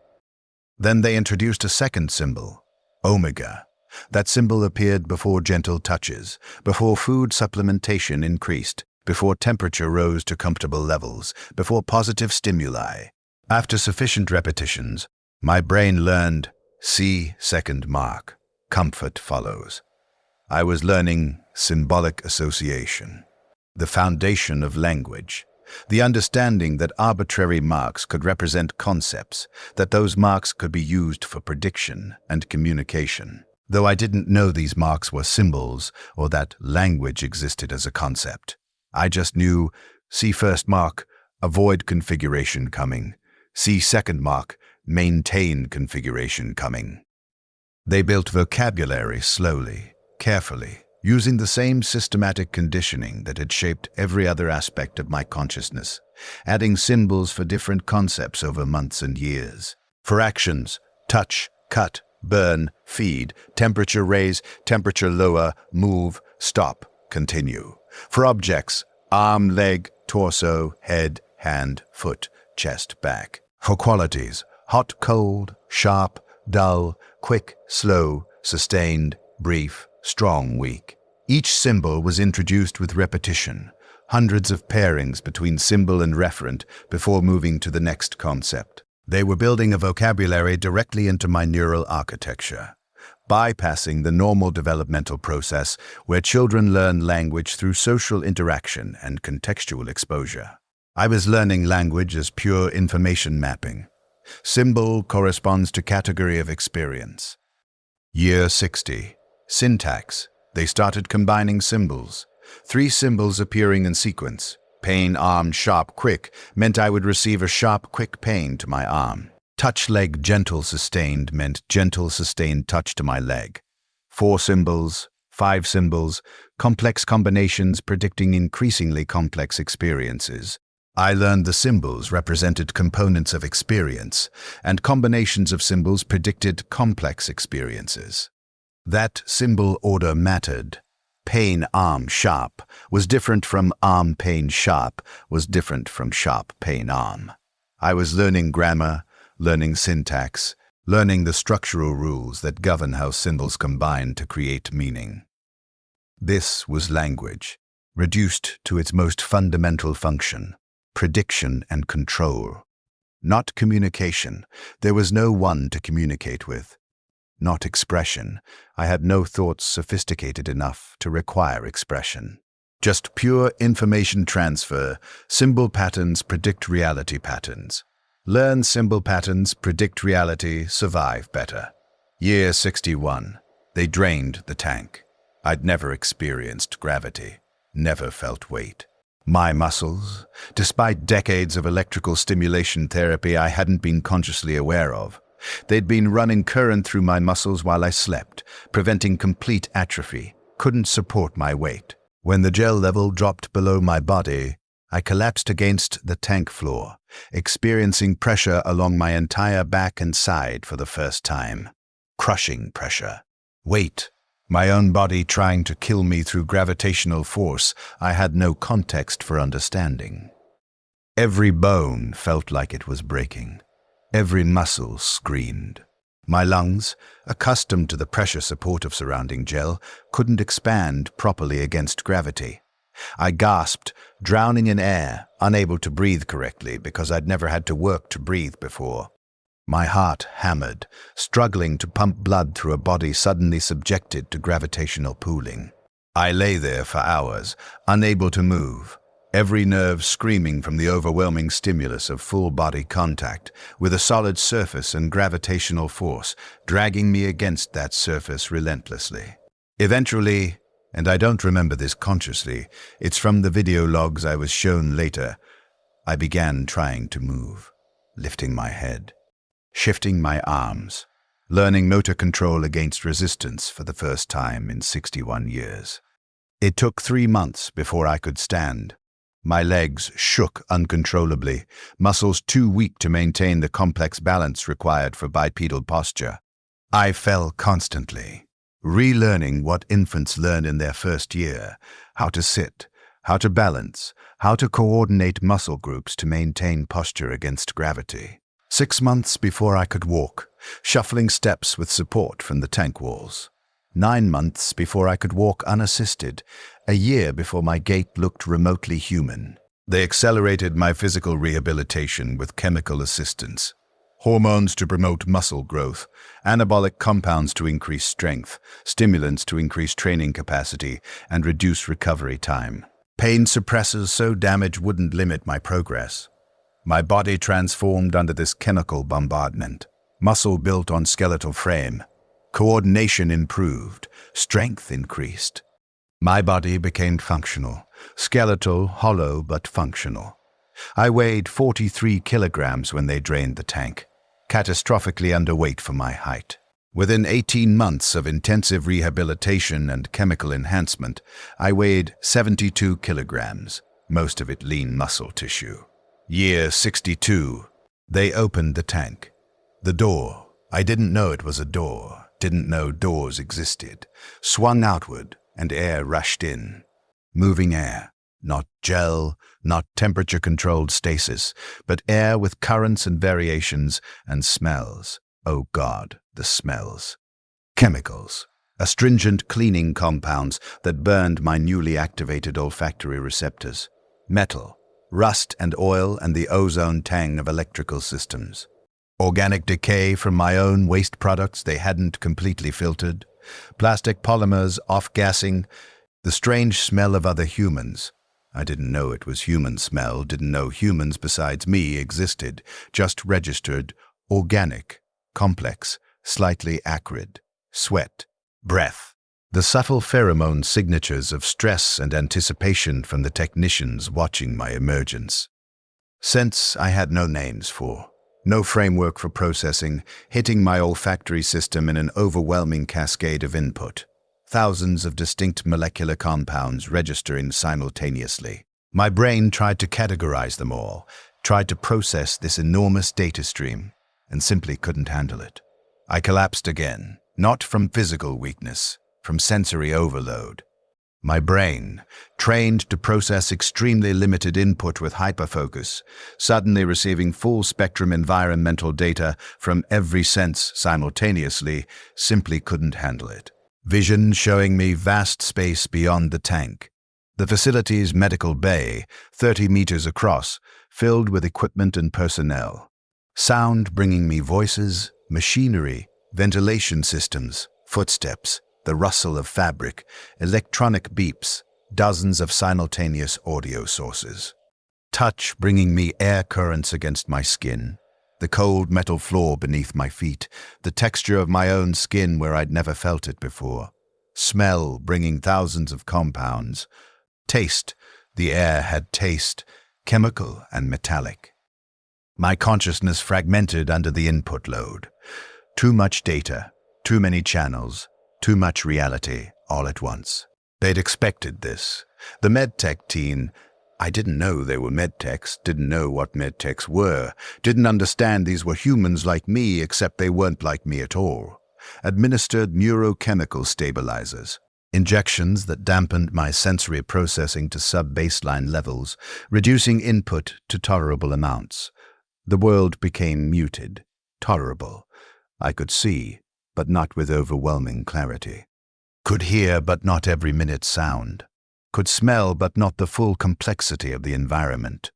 Then they introduced a second symbol, omega. That symbol appeared before gentle touches, before food supplementation increased, before temperature rose to comfortable levels, before positive stimuli. After sufficient repetitions, my brain learned C second mark, comfort follows. I was learning symbolic association, the foundation of language, the understanding that arbitrary marks could represent concepts, that those marks could be used for prediction and communication. Though I didn't know these marks were symbols or that language existed as a concept. I just knew, see first mark, avoid configuration coming. See second mark, maintain configuration coming. They built vocabulary slowly, carefully, using the same systematic conditioning that had shaped every other aspect of my consciousness, adding symbols for different concepts over months and years. For actions, touch, cut, burn, feed, temperature raise, temperature lower, move, stop, continue. For objects, arm, leg, torso, head, hand, foot, chest, back. For qualities, hot, cold, sharp, dull, quick, slow, sustained, brief, strong, weak. Each symbol was introduced with repetition, hundreds of pairings between symbol and referent before moving to the next concept. They were building a vocabulary directly into my neural architecture, bypassing the normal developmental process where children learn language through social interaction and contextual exposure. I was learning language as pure information mapping. Symbol corresponds to category of experience. Year 60. Syntax. They started combining symbols. 3 symbols appearing in sequence. Pain, arm, sharp, quick meant I would receive a sharp, quick pain to my arm. Touch, leg, gentle, sustained meant gentle, sustained touch to my leg. 4 symbols, 5 symbols, complex combinations predicting increasingly complex experiences. I learned the symbols represented components of experience, and combinations of symbols predicted complex experiences. That symbol order mattered. Pain, arm, sharp was different from arm, pain, sharp was different from sharp, pain, arm. I was learning grammar, learning syntax, learning the structural rules that govern how symbols combine to create meaning. This was language, reduced to its most fundamental function. Prediction and control. Not communication. There was no one to communicate with. Not expression. I had no thoughts sophisticated enough to require expression. Just pure information transfer. Symbol patterns predict reality patterns. Learn symbol patterns, predict reality, survive better. Year 61. They drained the tank. I'd never experienced gravity. Never felt weight. My muscles, despite decades of electrical stimulation therapy I hadn't been consciously aware of, they'd been running current through my muscles while I slept, preventing complete atrophy, couldn't support my weight. When the gel level dropped below my body, I collapsed against the tank floor, experiencing pressure along my entire back and side for the first time. Crushing pressure. Weight. My own body trying to kill me through gravitational force I had no context for understanding. Every bone felt like it was breaking. Every muscle screamed. My lungs, accustomed to the pressure support of surrounding gel, couldn't expand properly against gravity. I gasped, drowning in air, unable to breathe correctly because I'd never had to work to breathe before. My heart hammered, struggling to pump blood through a body suddenly subjected to gravitational pooling. I lay there for hours, unable to move, every nerve screaming from the overwhelming stimulus of full-body contact, with a solid surface and gravitational force dragging me against that surface relentlessly. Eventually, and I don't remember this consciously, it's from the video logs I was shown later, I began trying to move, lifting my head, shifting my arms, learning motor control against resistance for the first time in 61 years. It took 3 months before I could stand. My legs shook uncontrollably, muscles too weak to maintain the complex balance required for bipedal posture. I fell constantly, relearning what infants learn in their first year, how to sit, how to balance, how to coordinate muscle groups to maintain posture against gravity. 6 months before I could walk, shuffling steps with support from the tank walls. 9 months before I could walk unassisted, a year before my gait looked remotely human. They accelerated my physical rehabilitation with chemical assistance. Hormones to promote muscle growth, anabolic compounds to increase strength, stimulants to increase training capacity and reduce recovery time. Pain suppressors so damage wouldn't limit my progress. My body transformed under this chemical bombardment. Muscle built on skeletal frame. Coordination improved. Strength increased. My body became functional. Skeletal, hollow, but functional. I weighed 43 kilograms when they drained the tank, catastrophically underweight for my height. Within 18 months of intensive rehabilitation and chemical enhancement, I weighed 72 kilograms, most of it lean muscle tissue. Year 62. They opened the tank. The door, I didn't know it was a door, didn't know doors existed, swung outward and air rushed in. Moving air, not gel, not temperature-controlled stasis, but air with currents and variations and smells. Oh God, the smells. Chemicals, astringent cleaning compounds that burned my newly activated olfactory receptors. Metal, rust and oil and the ozone tang of electrical systems. Organic decay from my own waste products they hadn't completely filtered. Plastic polymers off-gassing. The strange smell of other humans. I didn't know it was human smell, didn't know humans besides me existed, just registered, organic, complex, slightly acrid, sweat, breath. The subtle pheromone signatures of stress and anticipation from the technicians watching my emergence. Scents I had no names for, no framework for processing, hitting my olfactory system in an overwhelming cascade of input. Thousands of distinct molecular compounds registering simultaneously. My brain tried to categorize them all, tried to process this enormous data stream, and simply couldn't handle it. I collapsed again, not from physical weakness, from sensory overload. My brain, trained to process extremely limited input with hyperfocus, suddenly receiving full-spectrum environmental data from every sense simultaneously, simply couldn't handle it. Vision showing me vast space beyond the tank. The facility's medical bay, 30 meters across, filled with equipment and personnel. Sound bringing me voices, machinery, ventilation systems, footsteps, the rustle of fabric, electronic beeps, dozens of simultaneous audio sources. Touch bringing me air currents against my skin, the cold metal floor beneath my feet, the texture of my own skin where I'd never felt it before. Smell bringing thousands of compounds. Taste, the air had taste, chemical and metallic. My consciousness fragmented under the input load. Too much data, too many channels, too much reality all at once. They'd expected this. The medtech team, I didn't know they were medtechs, didn't know what medtechs were, didn't understand these were humans like me except they weren't like me at all. Administered neurochemical stabilizers, injections that dampened my sensory processing to sub-baseline levels, reducing input to tolerable amounts. The world became muted, tolerable. I could see, but not with overwhelming clarity. Could hear, but not every minute sound. Could smell, but not the full complexity of the environment.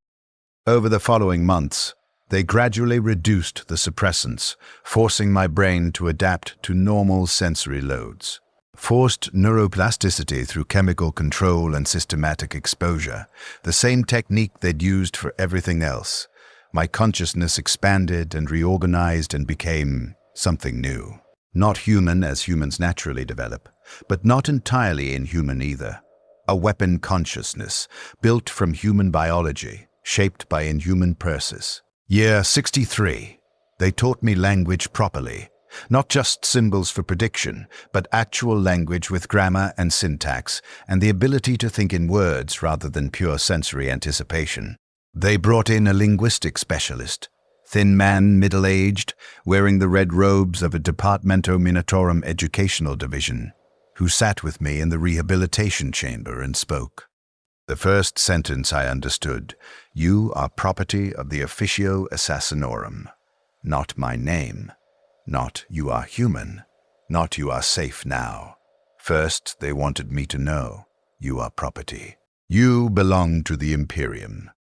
Over the following months, they gradually reduced the suppressants, forcing my brain to adapt to normal sensory loads. Forced neuroplasticity through chemical control and systematic exposure, the same technique they'd used for everything else. My consciousness expanded and reorganized and became something new. Not human as humans naturally develop, but not entirely inhuman either. A weapon consciousness, built from human biology, shaped by inhuman process. Year 63. They taught me language properly. Not just symbols for prediction, but actual language with grammar and syntax, and the ability to think in words rather than pure sensory anticipation. They brought in a linguistic specialist, thin man, middle-aged, wearing the red robes of a Departamento Minatorum educational division, who sat with me in the rehabilitation chamber and spoke. The first sentence I understood, "You are property of the Officio Assassinorum." Not my name. Not "you are human." Not "you are safe now." First, they wanted me to know, you are property. You belong to the Imperium.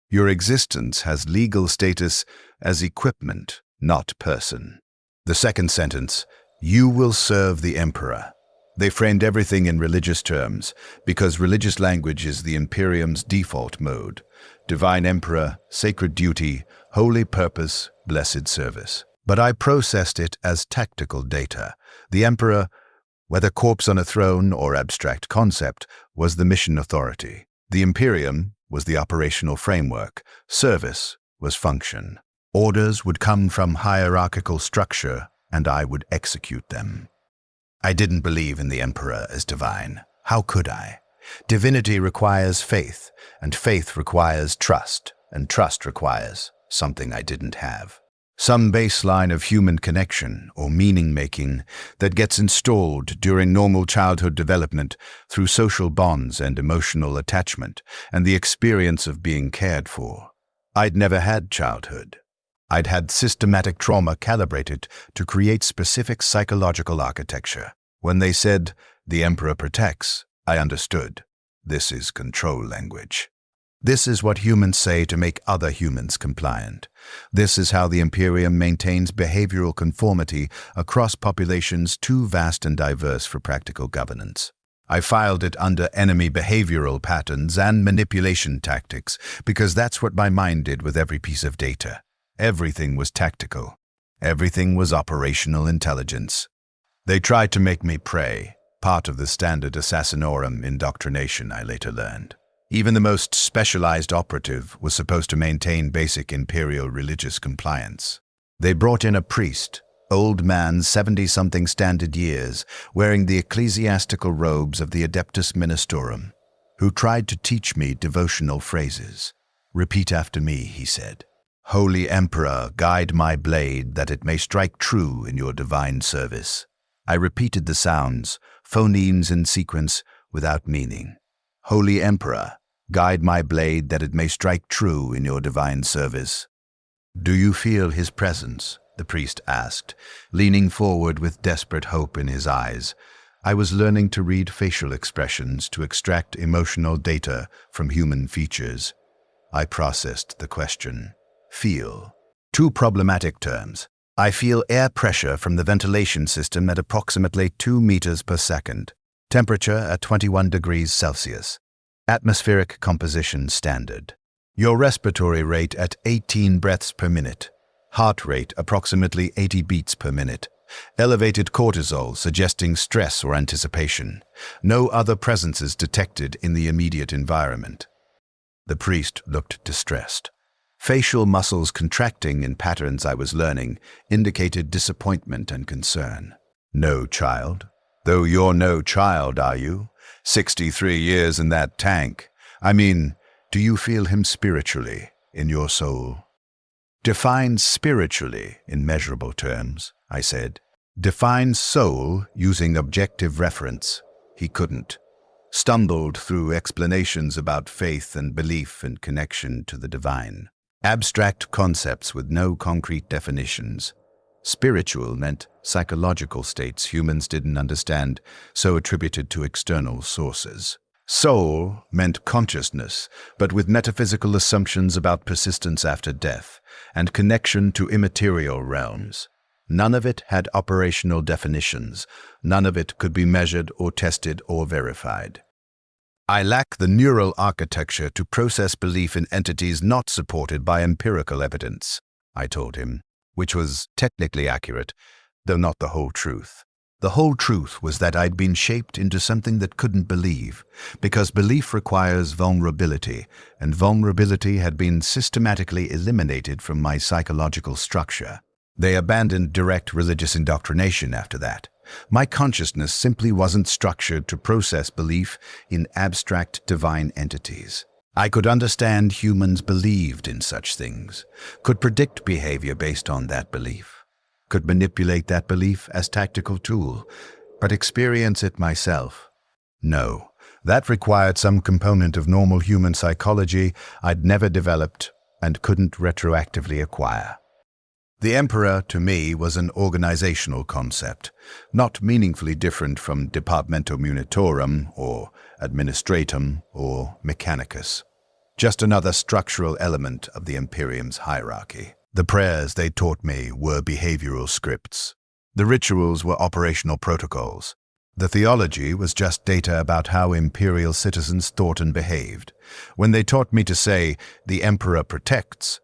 Your existence has legal status as equipment, not person. The second sentence, you will serve the Emperor. They framed everything in religious terms, because religious language is the Imperium's default mode. Divine Emperor, sacred duty, holy purpose, blessed service. But I processed it as tactical data. The Emperor, whether corpse on a throne or abstract concept, was the mission authority. The Imperium, was the operational framework. Service was function. Orders would come from hierarchical structure, and I would execute them. I didn't believe in the Emperor as divine. How could I? Divinity requires faith, and faith requires trust, and trust requires something I didn't have. Some baseline of human connection or meaning-making that gets installed during normal childhood development through social bonds and emotional attachment and the experience of being cared for. I'd never had childhood. I'd had systematic trauma calibrated to create specific psychological architecture. When they said, "The Emperor protects," I understood. This is control language. This is what humans say to make other humans compliant. This is how the Imperium maintains behavioral conformity across populations too vast and diverse for practical governance. I filed it under enemy behavioral patterns and manipulation tactics because that's what my mind did with every piece of data. Everything was tactical. Everything was operational intelligence. They tried to make me prey, part of the standard assassinorum indoctrination, I later learned. Even the most specialized operative was supposed to maintain basic imperial religious compliance. They brought in a priest, old man 70-something standard years, wearing the ecclesiastical robes of the Adeptus Ministorum, who tried to teach me devotional phrases. "Repeat after me," he said. "Holy Emperor, guide my blade that it may strike true in your divine service." I repeated the sounds, phonemes in sequence, without meaning. "Holy Emperor, guide my blade that it may strike true in your divine service." "Do you feel his presence?" the priest asked, leaning forward with desperate hope in his eyes. I was learning to read facial expressions to extract emotional data from human features. I processed the question. Feel. Two problematic terms. I feel air pressure from the ventilation system at approximately 2 meters per second. Temperature at 21 degrees Celsius. Atmospheric composition standard. Your respiratory rate at 18 breaths per minute. Heart rate approximately 80 beats per minute. Elevated cortisol suggesting stress or anticipation. No other presences detected in the immediate environment. The priest looked distressed. Facial muscles contracting in patterns I was learning indicated disappointment and concern. "No, child. Though you're no child, are you? 63 years in that tank. I mean, do you feel him spiritually, in your soul?" "Define spiritually in measurable terms," I said. "Define soul using objective reference." He couldn't. Stumbled through explanations about faith and belief and connection to the divine. Abstract concepts with no concrete definitions. Spiritual meant psychological states humans didn't understand, so attributed to external sources. Soul meant consciousness, but with metaphysical assumptions about persistence after death and connection to immaterial realms. None of it had operational definitions. None of it could be measured or tested or verified. I lack the neural architecture to process belief in entities not supported by empirical evidence, I told him, which was technically accurate, though not the whole truth. The whole truth was that I'd been shaped into something that couldn't believe, because belief requires vulnerability, and vulnerability had been systematically eliminated from my psychological structure. They abandoned direct religious indoctrination after that. My consciousness simply wasn't structured to process belief in abstract divine entities. I could understand humans believed in such things, could predict behavior based on that belief, could manipulate that belief as tactical tool, but experience it myself. No, that required some component of normal human psychology I'd never developed and couldn't retroactively acquire. The Emperor, to me, was an organizational concept, not meaningfully different from Departmentum Munitorum or Administratum or Mechanicus. Just another structural element of the Imperium's hierarchy. The prayers they taught me were behavioral scripts. The rituals were operational protocols. The theology was just data about how Imperial citizens thought and behaved. When they taught me to say, "The Emperor protects,"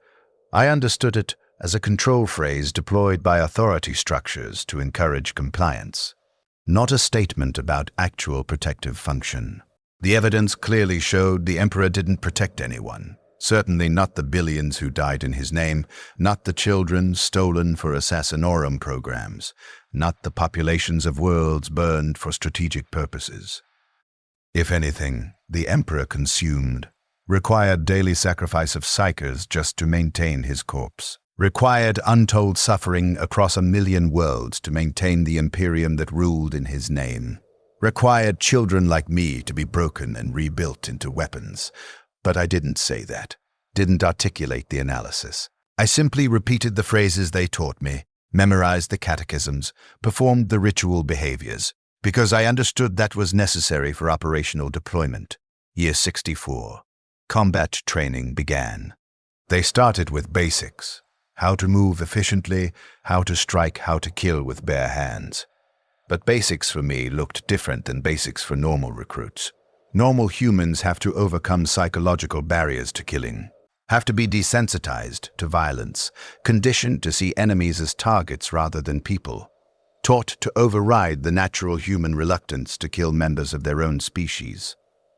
I understood it as a control phrase deployed by authority structures to encourage compliance, not a statement about actual protective function. The evidence clearly showed the Emperor didn't protect anyone. Certainly not the billions who died in his name, not the children stolen for assassinorum programs, not the populations of worlds burned for strategic purposes. If anything, the Emperor consumed, required daily sacrifice of psychers just to maintain his corpse, required untold suffering across 1,000,000 worlds to maintain the imperium that ruled in his name, required children like me to be broken and rebuilt into weapons. But I didn't say that, didn't articulate the analysis. I simply repeated the phrases they taught me, memorized the catechisms, performed the ritual behaviors, because I understood that was necessary for operational deployment. Year 64. Combat training began. They started with basics: how to move efficiently, how to strike, how to kill with bare hands. But basics for me looked different than basics for normal recruits. Normal humans have to overcome psychological barriers to killing, have to be desensitized to violence, conditioned to see enemies as targets rather than people, taught to override the natural human reluctance to kill members of their own species.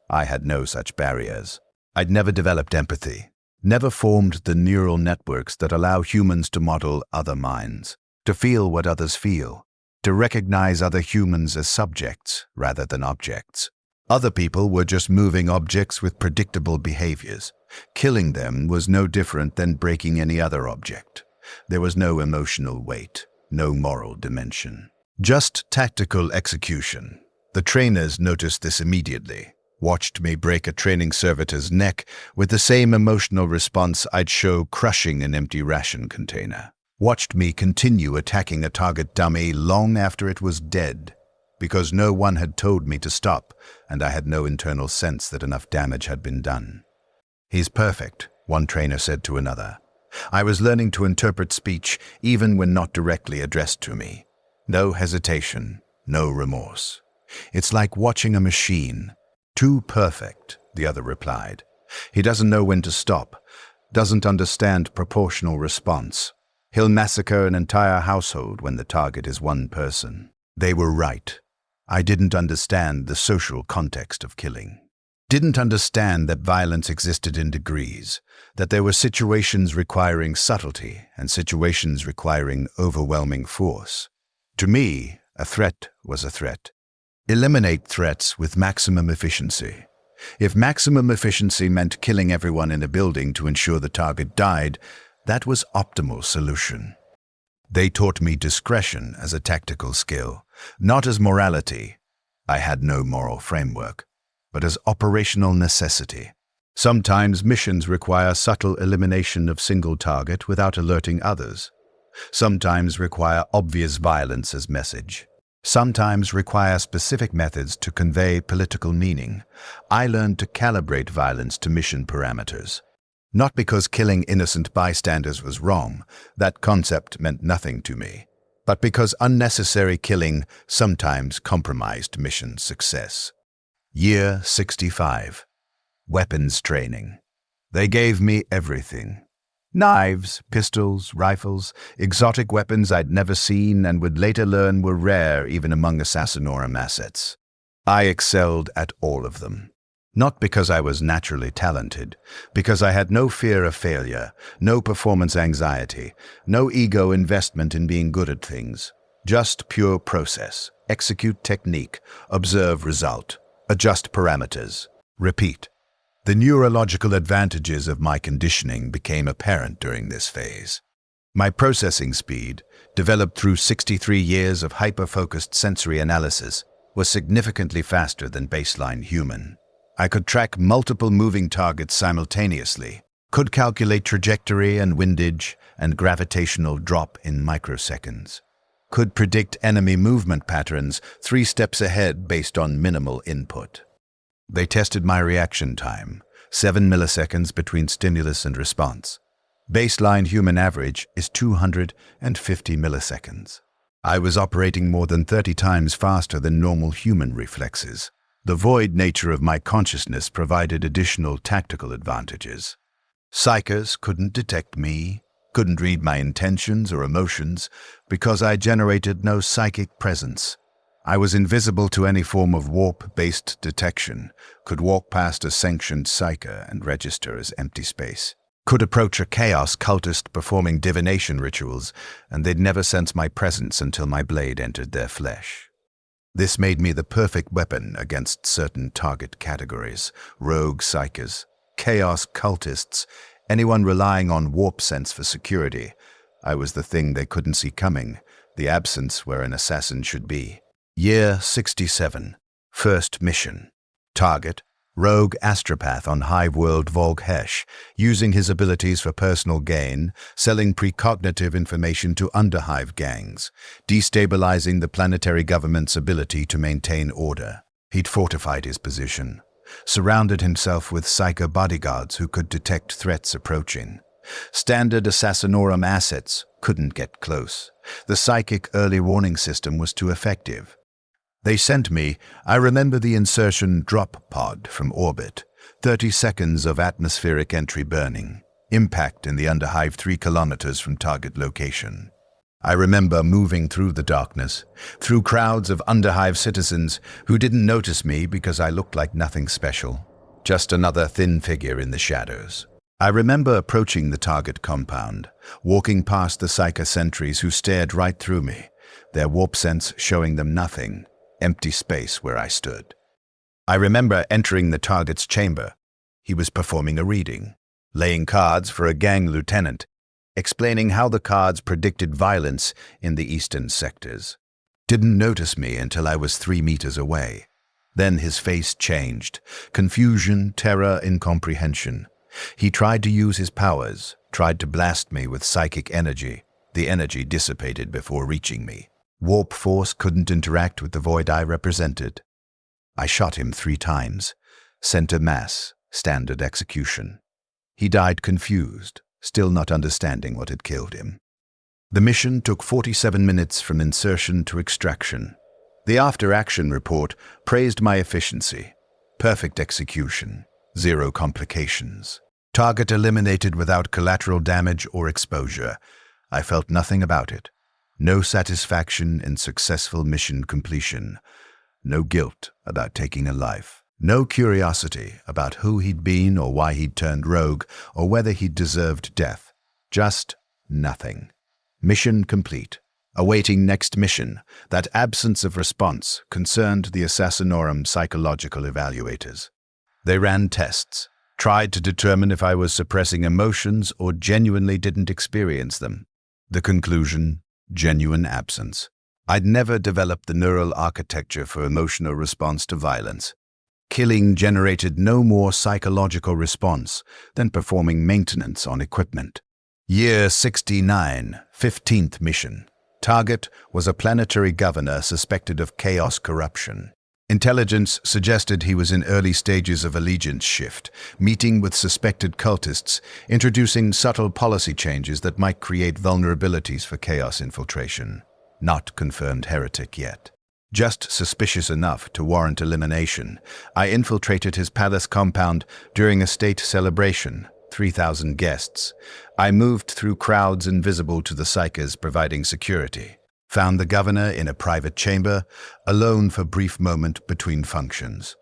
I had no such barriers. I'd never developed empathy, never formed the neural networks that allow humans to model other minds, to feel what others feel, to recognize other humans as subjects rather than objects. Other people were just moving objects with predictable behaviors. Killing them was no different than breaking any other object. There was no emotional weight, no moral dimension. Just tactical execution. The trainers noticed this immediately, watched me break a training servitor's neck with the same emotional response I'd show crushing an empty ration container. Watched me continue attacking a target dummy long after it was dead, because no one had told me to stop, and I had no internal sense that enough damage had been done. "He's perfect," one trainer said to another. I was learning to interpret speech even when not directly addressed to me. No hesitation, no remorse. "It's like watching a machine. Too perfect," the other replied. "He doesn't know when to stop, doesn't understand proportional response. He'll massacre an entire household when the target is one person." They were right. I didn't understand the social context of killing. Didn't understand that violence existed in degrees, that there were situations requiring subtlety and situations requiring overwhelming force. To me, a threat was a threat. Eliminate threats with maximum efficiency. If maximum efficiency meant killing everyone in a building to ensure the target died, that was optimal solution. They taught me discretion as a tactical skill, not as morality. I had no moral framework, but as operational necessity. Sometimes missions require subtle elimination of single target without alerting others. Sometimes require obvious violence as message. Sometimes require specific methods to convey political meaning. I learned to calibrate violence to mission parameters. Not because killing innocent bystanders was wrong, that concept meant nothing to me, but because unnecessary killing sometimes compromised mission success. Year 65. Weapons training. They gave me everything. Knives, pistols, rifles, exotic weapons I'd never seen and would later learn were rare even among assassinorum assets. I excelled at all of them. Not because I was naturally talented, because I had no fear of failure, no performance anxiety, no ego investment in being good at things. Just pure process, execute technique, observe result, adjust parameters, repeat. The neurological advantages of my conditioning became apparent during this phase. My processing speed, developed through 63 years of hyper-focused sensory analysis, was significantly faster than baseline human. I could track multiple moving targets simultaneously, could calculate trajectory and windage and gravitational drop in microseconds, could predict enemy movement patterns 3 steps ahead based on minimal input. They tested my reaction time, 7 milliseconds between stimulus and response. Baseline human average is 250 milliseconds. I was operating more than 30 times faster than normal human reflexes. The void nature of my consciousness provided additional tactical advantages. Psychers couldn't detect me, couldn't read my intentions or emotions, because I generated no psychic presence. I was invisible to any form of warp-based detection, could walk past a sanctioned psyker and register as empty space. Could approach a chaos cultist performing divination rituals, and they'd never sense my presence until my blade entered their flesh. This made me the perfect weapon against certain target categories: rogue psykers, chaos cultists, anyone relying on warp sense for security. I was the thing they couldn't see coming, the absence where an assassin should be. Year 67. First mission. Target: rogue astropath on Hive World Volg-Hesh, using his abilities for personal gain, selling precognitive information to underhive gangs, destabilizing the planetary government's ability to maintain order. He'd fortified his position, surrounded himself with psycho bodyguards who could detect threats approaching. Standard Assassinorum assets couldn't get close. The psychic early warning system was too effective. They sent me, I remember the insertion drop pod from orbit, 30 seconds of atmospheric entry burning, impact in the underhive 3 kilometers from target location. I remember moving through the darkness, through crowds of underhive citizens who didn't notice me because I looked like nothing special, just another thin figure in the shadows. I remember approaching the target compound, walking past the psycho sentries who stared right through me, their warp sense showing them nothing. Empty space where I stood. I remember entering the target's chamber. He was performing a reading, laying cards for a gang lieutenant, explaining how the cards predicted violence in the eastern sectors. Didn't notice me until I was 3 meters away. Then his face changed. Confusion, terror, incomprehension. He tried to use his powers, tried to blast me with psychic energy. The energy dissipated before reaching me. Warp force couldn't interact with the void I represented. I shot him 3 times. Center mass, standard execution. He died confused, still not understanding what had killed him. The mission took 47 minutes from insertion to extraction. The after-action report praised my efficiency. Perfect execution. 0 complications. Target eliminated without collateral damage or exposure. I felt nothing about it. No satisfaction in successful mission completion. No guilt about taking a life. No curiosity about who he'd been or why he'd turned rogue or whether he'd deserved death. Just nothing. Mission complete. Awaiting next mission. That absence of response concerned the Assassinorum psychological evaluators. They ran tests, tried to determine if I was suppressing emotions or genuinely didn't experience them. The conclusion: genuine absence. I'd never developed the neural architecture for emotional response to violence. Killing generated no more psychological response than performing maintenance on equipment. Year 69, 15th mission. Target was a planetary governor suspected of chaos corruption. Intelligence suggested he was in early stages of allegiance shift, meeting with suspected cultists, introducing subtle policy changes that might create vulnerabilities for chaos infiltration. Not confirmed heretic yet. Just suspicious enough to warrant elimination. I infiltrated his palace compound during a state celebration, 3,000 guests. I moved through crowds invisible to the psykers providing security. Found the governor in a private chamber, alone for brief moment between functions.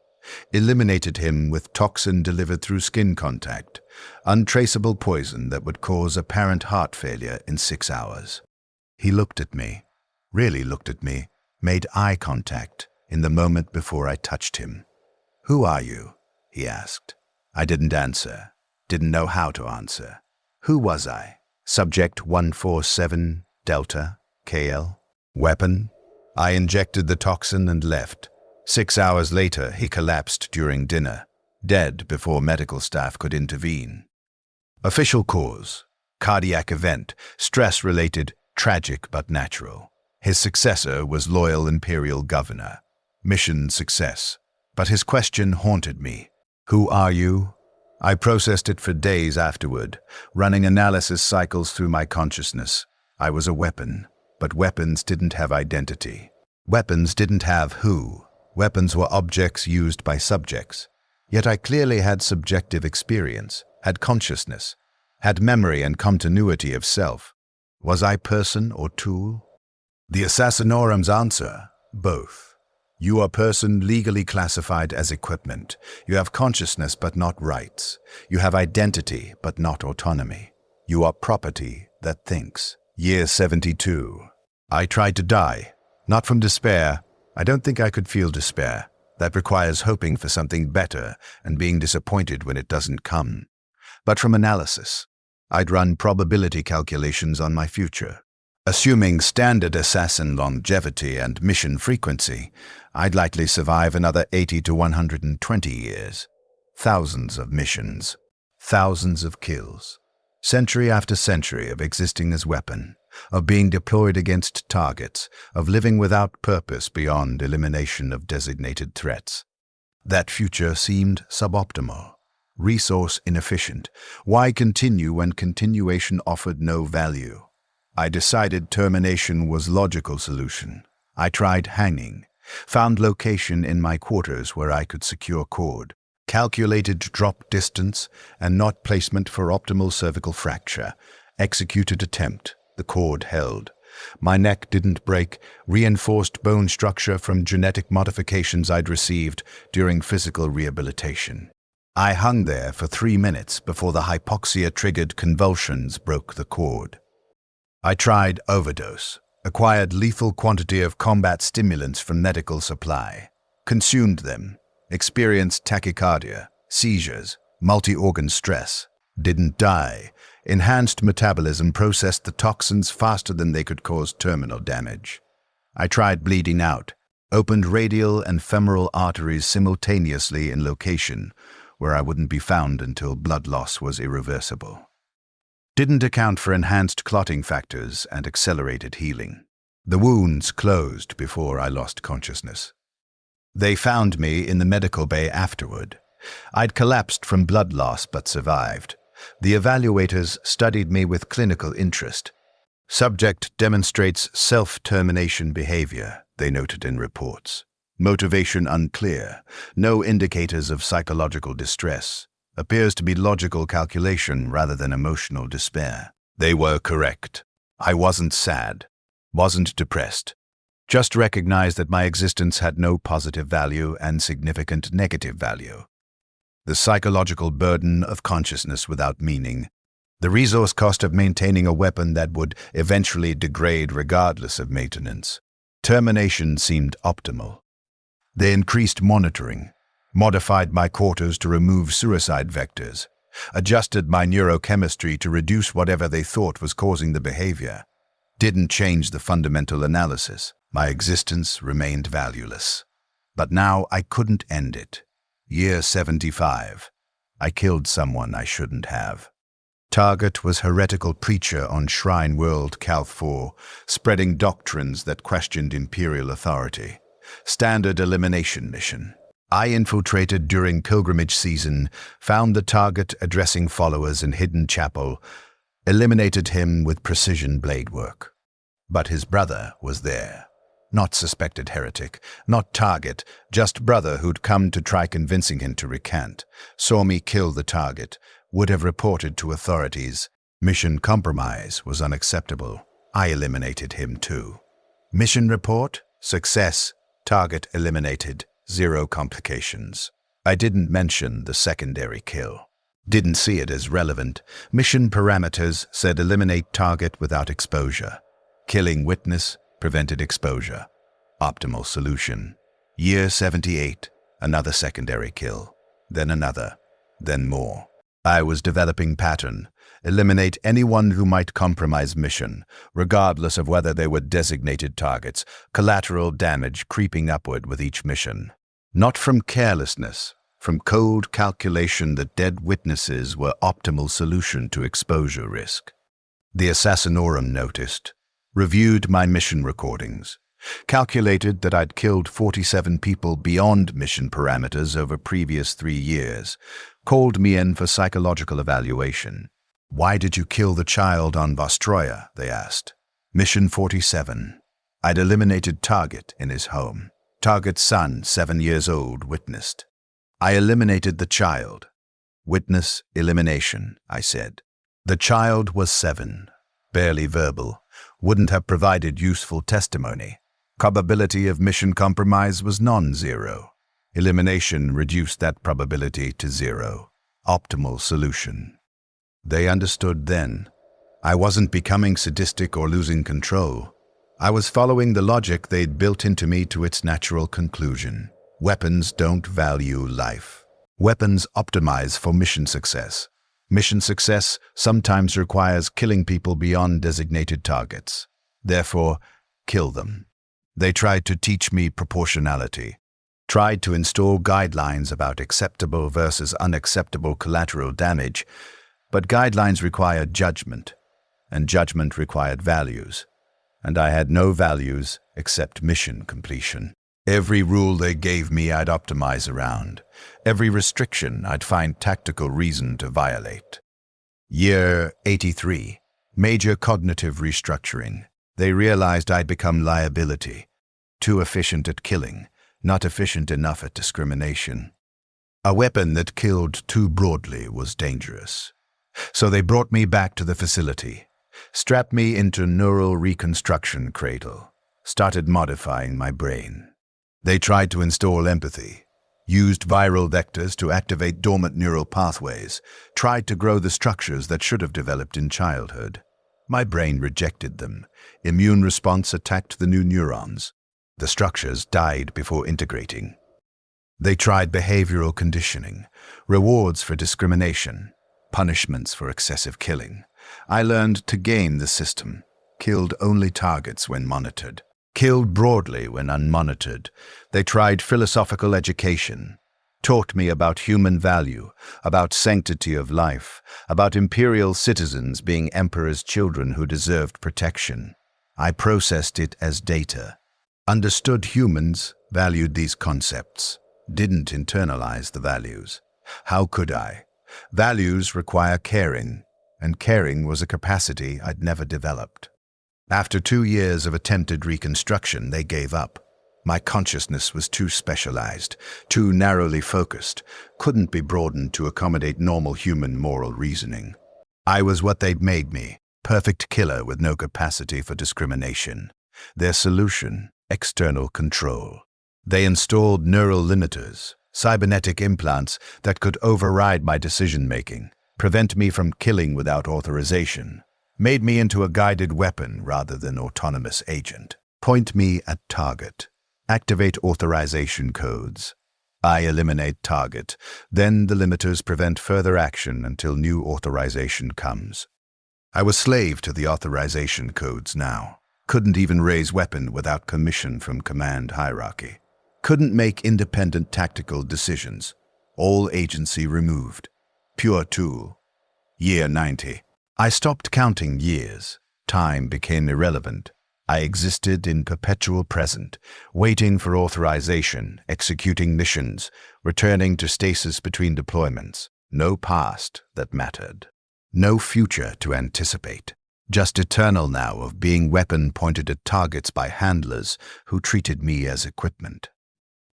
Eliminated him with toxin delivered through skin contact, untraceable poison that would cause apparent heart failure in 6 hours. He looked at me, really looked at me, made eye contact in the moment before I touched him. "Who are you?" he asked. I didn't answer, didn't know how to answer. Who was I? Subject 147, Delta, KL? Weapon? I injected the toxin and left. 6 hours later, he collapsed during dinner, dead before medical staff could intervene. Official cause: cardiac event, stress-related, tragic but natural. His successor was loyal Imperial governor. Mission success. But his question haunted me. Who are you? I processed it for days afterward, running analysis cycles through my consciousness. I was a weapon. But weapons didn't have identity. Weapons didn't have who. Weapons were objects used by subjects. Yet I clearly had subjective experience, had consciousness, had memory and continuity of self. Was I person or tool? The Assassinorum's answer: both. You are a person legally classified as equipment. You have consciousness but not rights. You have identity but not autonomy. You are property that thinks. Year 72. I tried to die. Not from despair. I don't think I could feel despair. That requires hoping for something better and being disappointed when it doesn't come. But from analysis. I'd run probability calculations on my future. Assuming standard assassin longevity and mission frequency, I'd likely survive another 80 to 120 years. Thousands of missions. Thousands of kills. Century after century of existing as weapon, of being deployed against targets, of living without purpose beyond elimination of designated threats. That future seemed suboptimal, resource inefficient. Why continue when continuation offered no value? I decided termination was logical solution. I tried hanging, found location in my quarters where I could secure cord, calculated drop distance and knot placement for optimal cervical fracture, executed attempt, the cord held. My neck didn't break, reinforced bone structure from genetic modifications I'd received during physical rehabilitation. I hung there for 3 minutes before the hypoxia-triggered convulsions broke the cord. I tried overdose, acquired lethal quantity of combat stimulants from medical supply, consumed them, experienced tachycardia, seizures, multi-organ stress, didn't die, enhanced metabolism processed the toxins faster than they could cause terminal damage. I tried bleeding out, opened radial and femoral arteries simultaneously in location, where I wouldn't be found until blood loss was irreversible. Didn't account for enhanced clotting factors and accelerated healing. The wounds closed before I lost consciousness. They found me in the medical bay afterward. I'd collapsed from blood loss but survived. The evaluators studied me with clinical interest. Subject demonstrates self-termination behavior, they noted in reports. Motivation unclear. No indicators of psychological distress. Appears to be logical calculation rather than emotional despair. They were correct. I wasn't sad, wasn't depressed. Just recognized that my existence had no positive value and significant negative value. The psychological burden of consciousness without meaning. The resource cost of maintaining a weapon that would eventually degrade regardless of maintenance. Termination seemed optimal. They increased monitoring. Modified my quarters to remove suicide vectors, adjusted my neurochemistry to reduce whatever they thought was causing the behavior. Didn't change the fundamental analysis. My existence remained valueless. But now I couldn't end it. Year 75. I killed someone I shouldn't have. Target was heretical preacher on Shrine World Calth 4, spreading doctrines that questioned imperial authority. Standard elimination mission. I infiltrated during pilgrimage season, found the target addressing followers in hidden chapel, eliminated him with precision blade work. But his brother was there. Not suspected heretic, not target, just brother who'd come to try convincing him to recant. Saw me kill the target, would have reported to authorities. Mission compromise was unacceptable. I eliminated him too. Mission report? Success. Target eliminated. 0 complications. I didn't mention the secondary kill. Didn't see it as relevant. Mission parameters said eliminate target without exposure. Killing witness prevented exposure. Optimal solution. Year 78. Another secondary kill. Then another. Then more. I was developing pattern. Eliminate anyone who might compromise mission, regardless of whether they were designated targets. Collateral damage creeping upward with each mission. Not from carelessness, from cold calculation that dead witnesses were optimal solution to exposure risk. The Assassinorum noticed, reviewed my mission recordings, calculated that I'd killed 47 people beyond mission parameters over previous 3 years, called me in for psychological evaluation. Why did you kill the child on Vostroya? They asked. Mission 47. I'd eliminated target in his home. Target's son, 7 years old, witnessed. I eliminated the child. Witness elimination, I said. The child was 7, barely verbal, wouldn't have provided useful testimony. Probability of mission compromise was non-zero. Elimination reduced that probability to zero. Optimal solution. They understood then. I wasn't becoming sadistic or losing control. I was following the logic they'd built into me to its natural conclusion. Weapons don't value life. Weapons optimize for mission success. Mission success sometimes requires killing people beyond designated targets. Therefore, kill them. They tried to teach me proportionality, tried to install guidelines about acceptable versus unacceptable collateral damage, but guidelines required judgment, and judgment required values, and I had no values except mission completion. Every rule they gave me I'd optimize around. Every restriction I'd find tactical reason to violate. Year 83. Major cognitive restructuring. They realized I'd become liability. Too efficient at killing, not efficient enough at discrimination. A weapon that killed too broadly was dangerous. So they brought me back to the facility, strapped me into neural reconstruction cradle, started modifying my brain. They tried to install empathy, used viral vectors to activate dormant neural pathways, tried to grow the structures that should have developed in childhood. My brain rejected them. Immune response attacked the new neurons. The structures died before integrating. They tried behavioral conditioning, rewards for discrimination, punishments for excessive killing. I learned to game the system, killed only targets when monitored, killed broadly when unmonitored. They tried philosophical education, taught me about human value, about sanctity of life, about imperial citizens being emperor's children who deserved protection. I processed it as data, understood humans, valued these concepts, didn't internalize the values. How could I? Values require caring, and caring was a capacity I'd never developed. After 2 years of attempted reconstruction, they gave up. My consciousness was too specialized, too narrowly focused, couldn't be broadened to accommodate normal human moral reasoning. I was what they'd made me, perfect killer with no capacity for discrimination. Their solution, external control. They installed neural limiters, cybernetic implants that could override my decision-making, prevent me from killing without authorization, made me into a guided weapon rather than autonomous agent. Point me at target. Activate authorization codes. I eliminate target. Then the limiters prevent further action until new authorization comes. I was slave to the authorization codes now. Couldn't even raise weapon without permission from command hierarchy. Couldn't make independent tactical decisions. All agency removed. Pure tool. Year 90. I stopped counting years. Time became irrelevant. I existed in perpetual present, waiting for authorization, executing missions, returning to stasis between deployments. No past that mattered. No future to anticipate. Just eternal now of being weapon pointed at targets by handlers who treated me as equipment.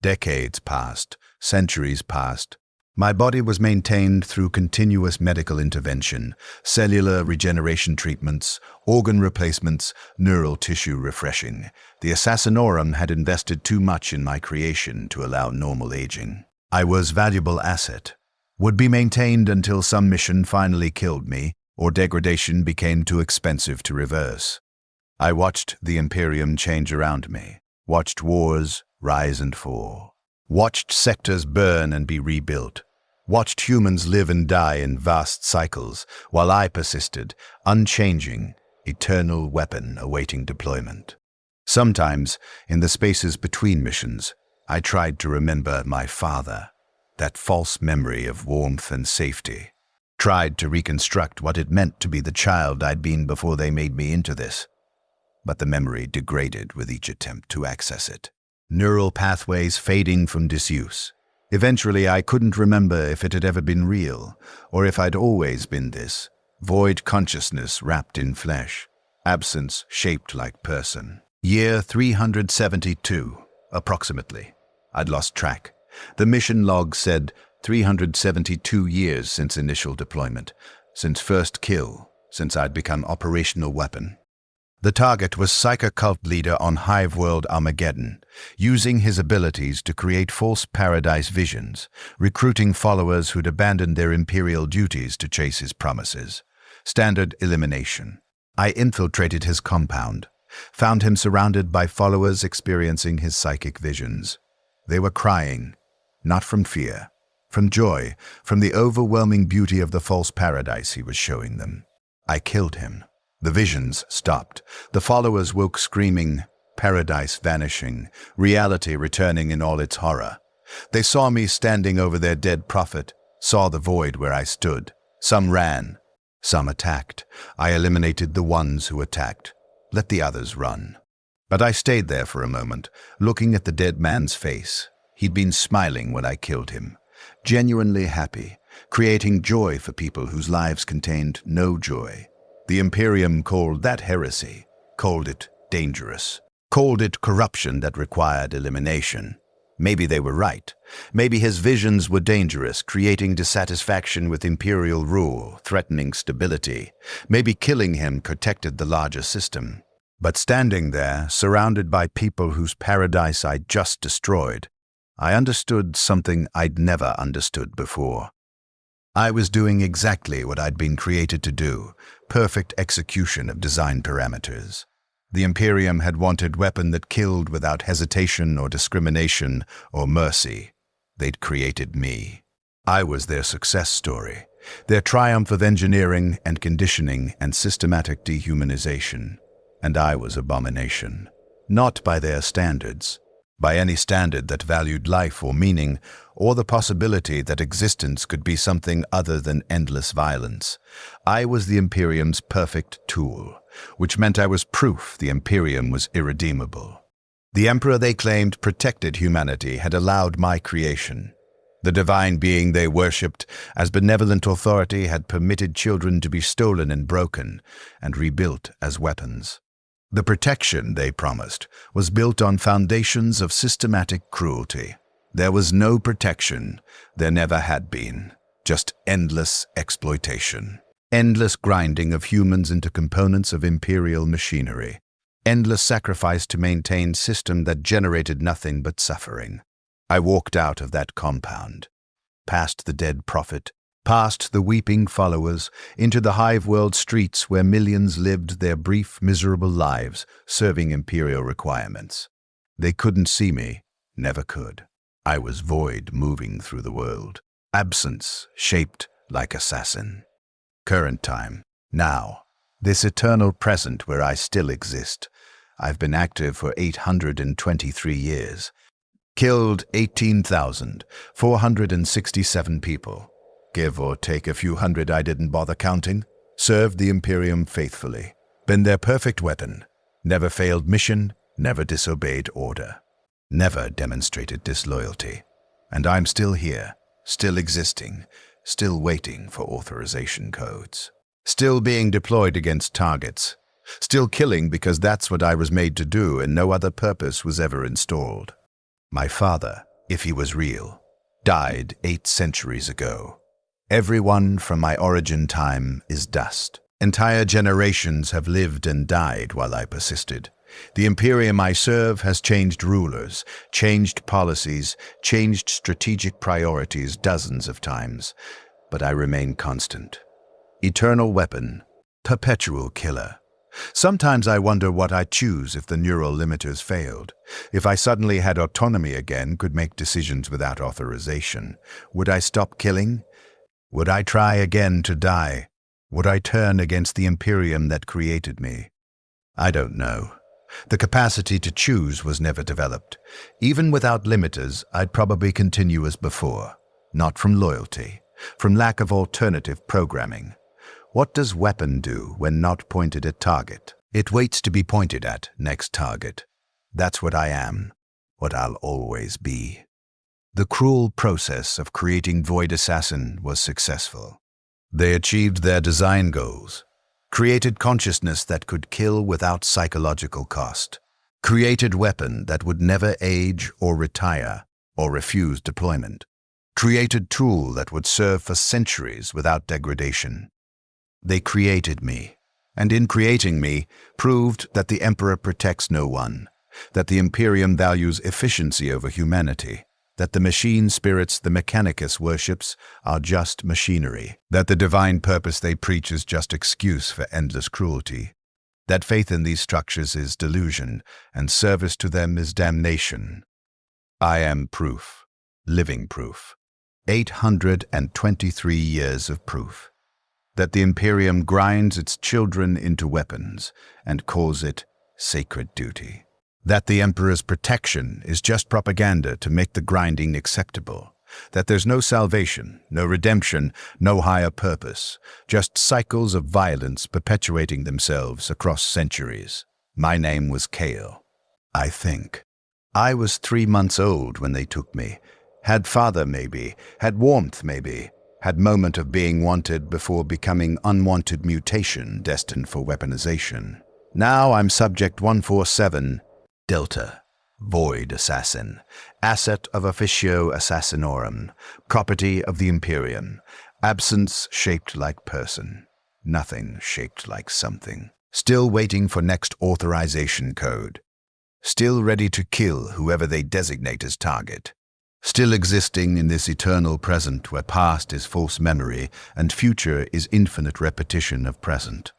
Decades passed, centuries passed. My body was maintained through continuous medical intervention, cellular regeneration treatments, organ replacements, neural tissue refreshing. The Assassinorum had invested too much in my creation to allow normal aging. I was valuable asset. Would be maintained until some mission finally killed me, or degradation became too expensive to reverse. I watched the Imperium change around me, watched wars rise and fall. Watched sectors burn and be rebuilt. Watched humans live and die in vast cycles, while I persisted, unchanging, eternal weapon awaiting deployment. Sometimes, in the spaces between missions, I tried to remember my father, that false memory of warmth and safety. Tried to reconstruct what it meant to be the child I'd been before they made me into this. But the memory degraded with each attempt to access it. Neural pathways fading from disuse. Eventually, I couldn't remember if it had ever been real, or if I'd always been this. Void consciousness wrapped in flesh. Absence shaped like person. Year 372, approximately. I'd lost track. The mission log said 372 years since initial deployment, since first kill, since I'd become operational weapon. The target was psycho-cult leader on Hive-World Armageddon, using his abilities to create false paradise visions, recruiting followers who'd abandoned their imperial duties to chase his promises. Standard elimination. I infiltrated his compound, found him surrounded by followers experiencing his psychic visions. They were crying, not from fear, from joy, from the overwhelming beauty of the false paradise he was showing them. I killed him. The visions stopped. The followers woke screaming, paradise vanishing, reality returning in all its horror. They saw me standing over their dead prophet, saw the void where I stood. Some ran, some attacked. I eliminated the ones who attacked. Let the others run. But I stayed there for a moment, looking at the dead man's face. He'd been smiling when I killed him, genuinely happy, creating joy for people whose lives contained no joy. The Imperium called that heresy, called it dangerous, called it corruption that required elimination. Maybe they were right. Maybe his visions were dangerous, creating dissatisfaction with imperial rule, threatening stability. Maybe killing him protected the larger system. But standing there, surrounded by people whose paradise I'd just destroyed, I understood something I'd never understood before. I was doing exactly what I'd been created to do, perfect execution of design parameters. The Imperium had wanted a weapon that killed without hesitation or discrimination or mercy. They'd created me. I was their success story, their triumph of engineering and conditioning and systematic dehumanization. And I was abomination. Not by their standards, by any standard that valued life or meaning, or the possibility that existence could be something other than endless violence. I was the Imperium's perfect tool, which meant I was proof the Imperium was irredeemable. The Emperor they claimed protected humanity had allowed my creation. The divine being they worshipped as benevolent authority had permitted children to be stolen and broken, and rebuilt as weapons. The protection they promised was built on foundations of systematic cruelty. There was no protection, there never had been, just endless exploitation. Endless grinding of humans into components of imperial machinery. Endless sacrifice to maintain system that generated nothing but suffering. I walked out of that compound, past the dead prophet, past the weeping followers, into the Hive-World streets where millions lived their brief, miserable lives, serving imperial requirements. They couldn't see me, never could. I was void moving through the world. Absence, shaped like assassin. Current time, now. This eternal present where I still exist. I've been active for 823 years. Killed 18,467 people. Give or take a few hundred I didn't bother counting. Served the Imperium faithfully. Been their perfect weapon. Never failed mission, never disobeyed order. Never demonstrated disloyalty. And I'm still here, still existing, still waiting for authorization codes. Still being deployed against targets. Still killing because that's what I was made to do and no other purpose was ever installed. My father, if he was real, died 8 centuries ago. Everyone from my origin time is dust. Entire generations have lived and died while I persisted. The Imperium I serve has changed rulers, changed policies, changed strategic priorities dozens of times, but I remain constant. Eternal weapon, perpetual killer. Sometimes I wonder what I'd choose if the neural limiters failed. If I suddenly had autonomy again, could make decisions without authorization. Would I stop killing? Would I try again to die? Would I turn against the Imperium that created me? I don't know. The capacity to choose was never developed. Even without limiters, I'd probably continue as before. Not from loyalty, from lack of alternative programming. What does weapon do when not pointed at target? It waits to be pointed at next target. That's what I am, what I'll always be. The cruel process of creating Void Assassin was successful. They achieved their design goals, created consciousness that could kill without psychological cost, created weapon that would never age or retire or refuse deployment, created tool that would serve for centuries without degradation. They created me, and in creating me, proved that the Emperor protects no one, that the Imperium values efficiency over humanity, that the machine spirits the Mechanicus worships are just machinery, that the divine purpose they preach is just excuse for endless cruelty, that faith in these structures is delusion, and service to them is damnation. I am proof, living proof, 823 years of proof, that the Imperium grinds its children into weapons and calls it sacred duty. That the Emperor's protection is just propaganda to make the grinding acceptable. That there's no salvation, no redemption, no higher purpose, just cycles of violence perpetuating themselves across centuries. My name was Kale, I think. I was 3 months old when they took me. Had father maybe, had warmth maybe, had moment of being wanted before becoming unwanted mutation destined for weaponization. Now I'm Subject 147, Delta, Void Assassin, asset of Officio Assassinorum, property of the Imperium, absence shaped like person, nothing shaped like something. Still waiting for next authorization code. Still ready to kill whoever they designate as target. Still existing in this eternal present where past is false memory and future is infinite repetition of present.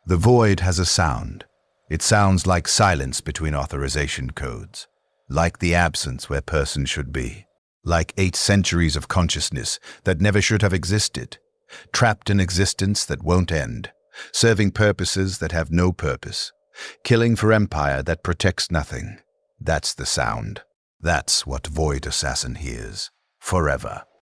The void has a sound. It sounds like silence between authorization codes, like the absence where person should be, like 8 centuries of consciousness that never should have existed, trapped in existence that won't end, serving purposes that have no purpose, killing for empire that protects nothing. That's the sound. That's what Void Assassin hears, forever.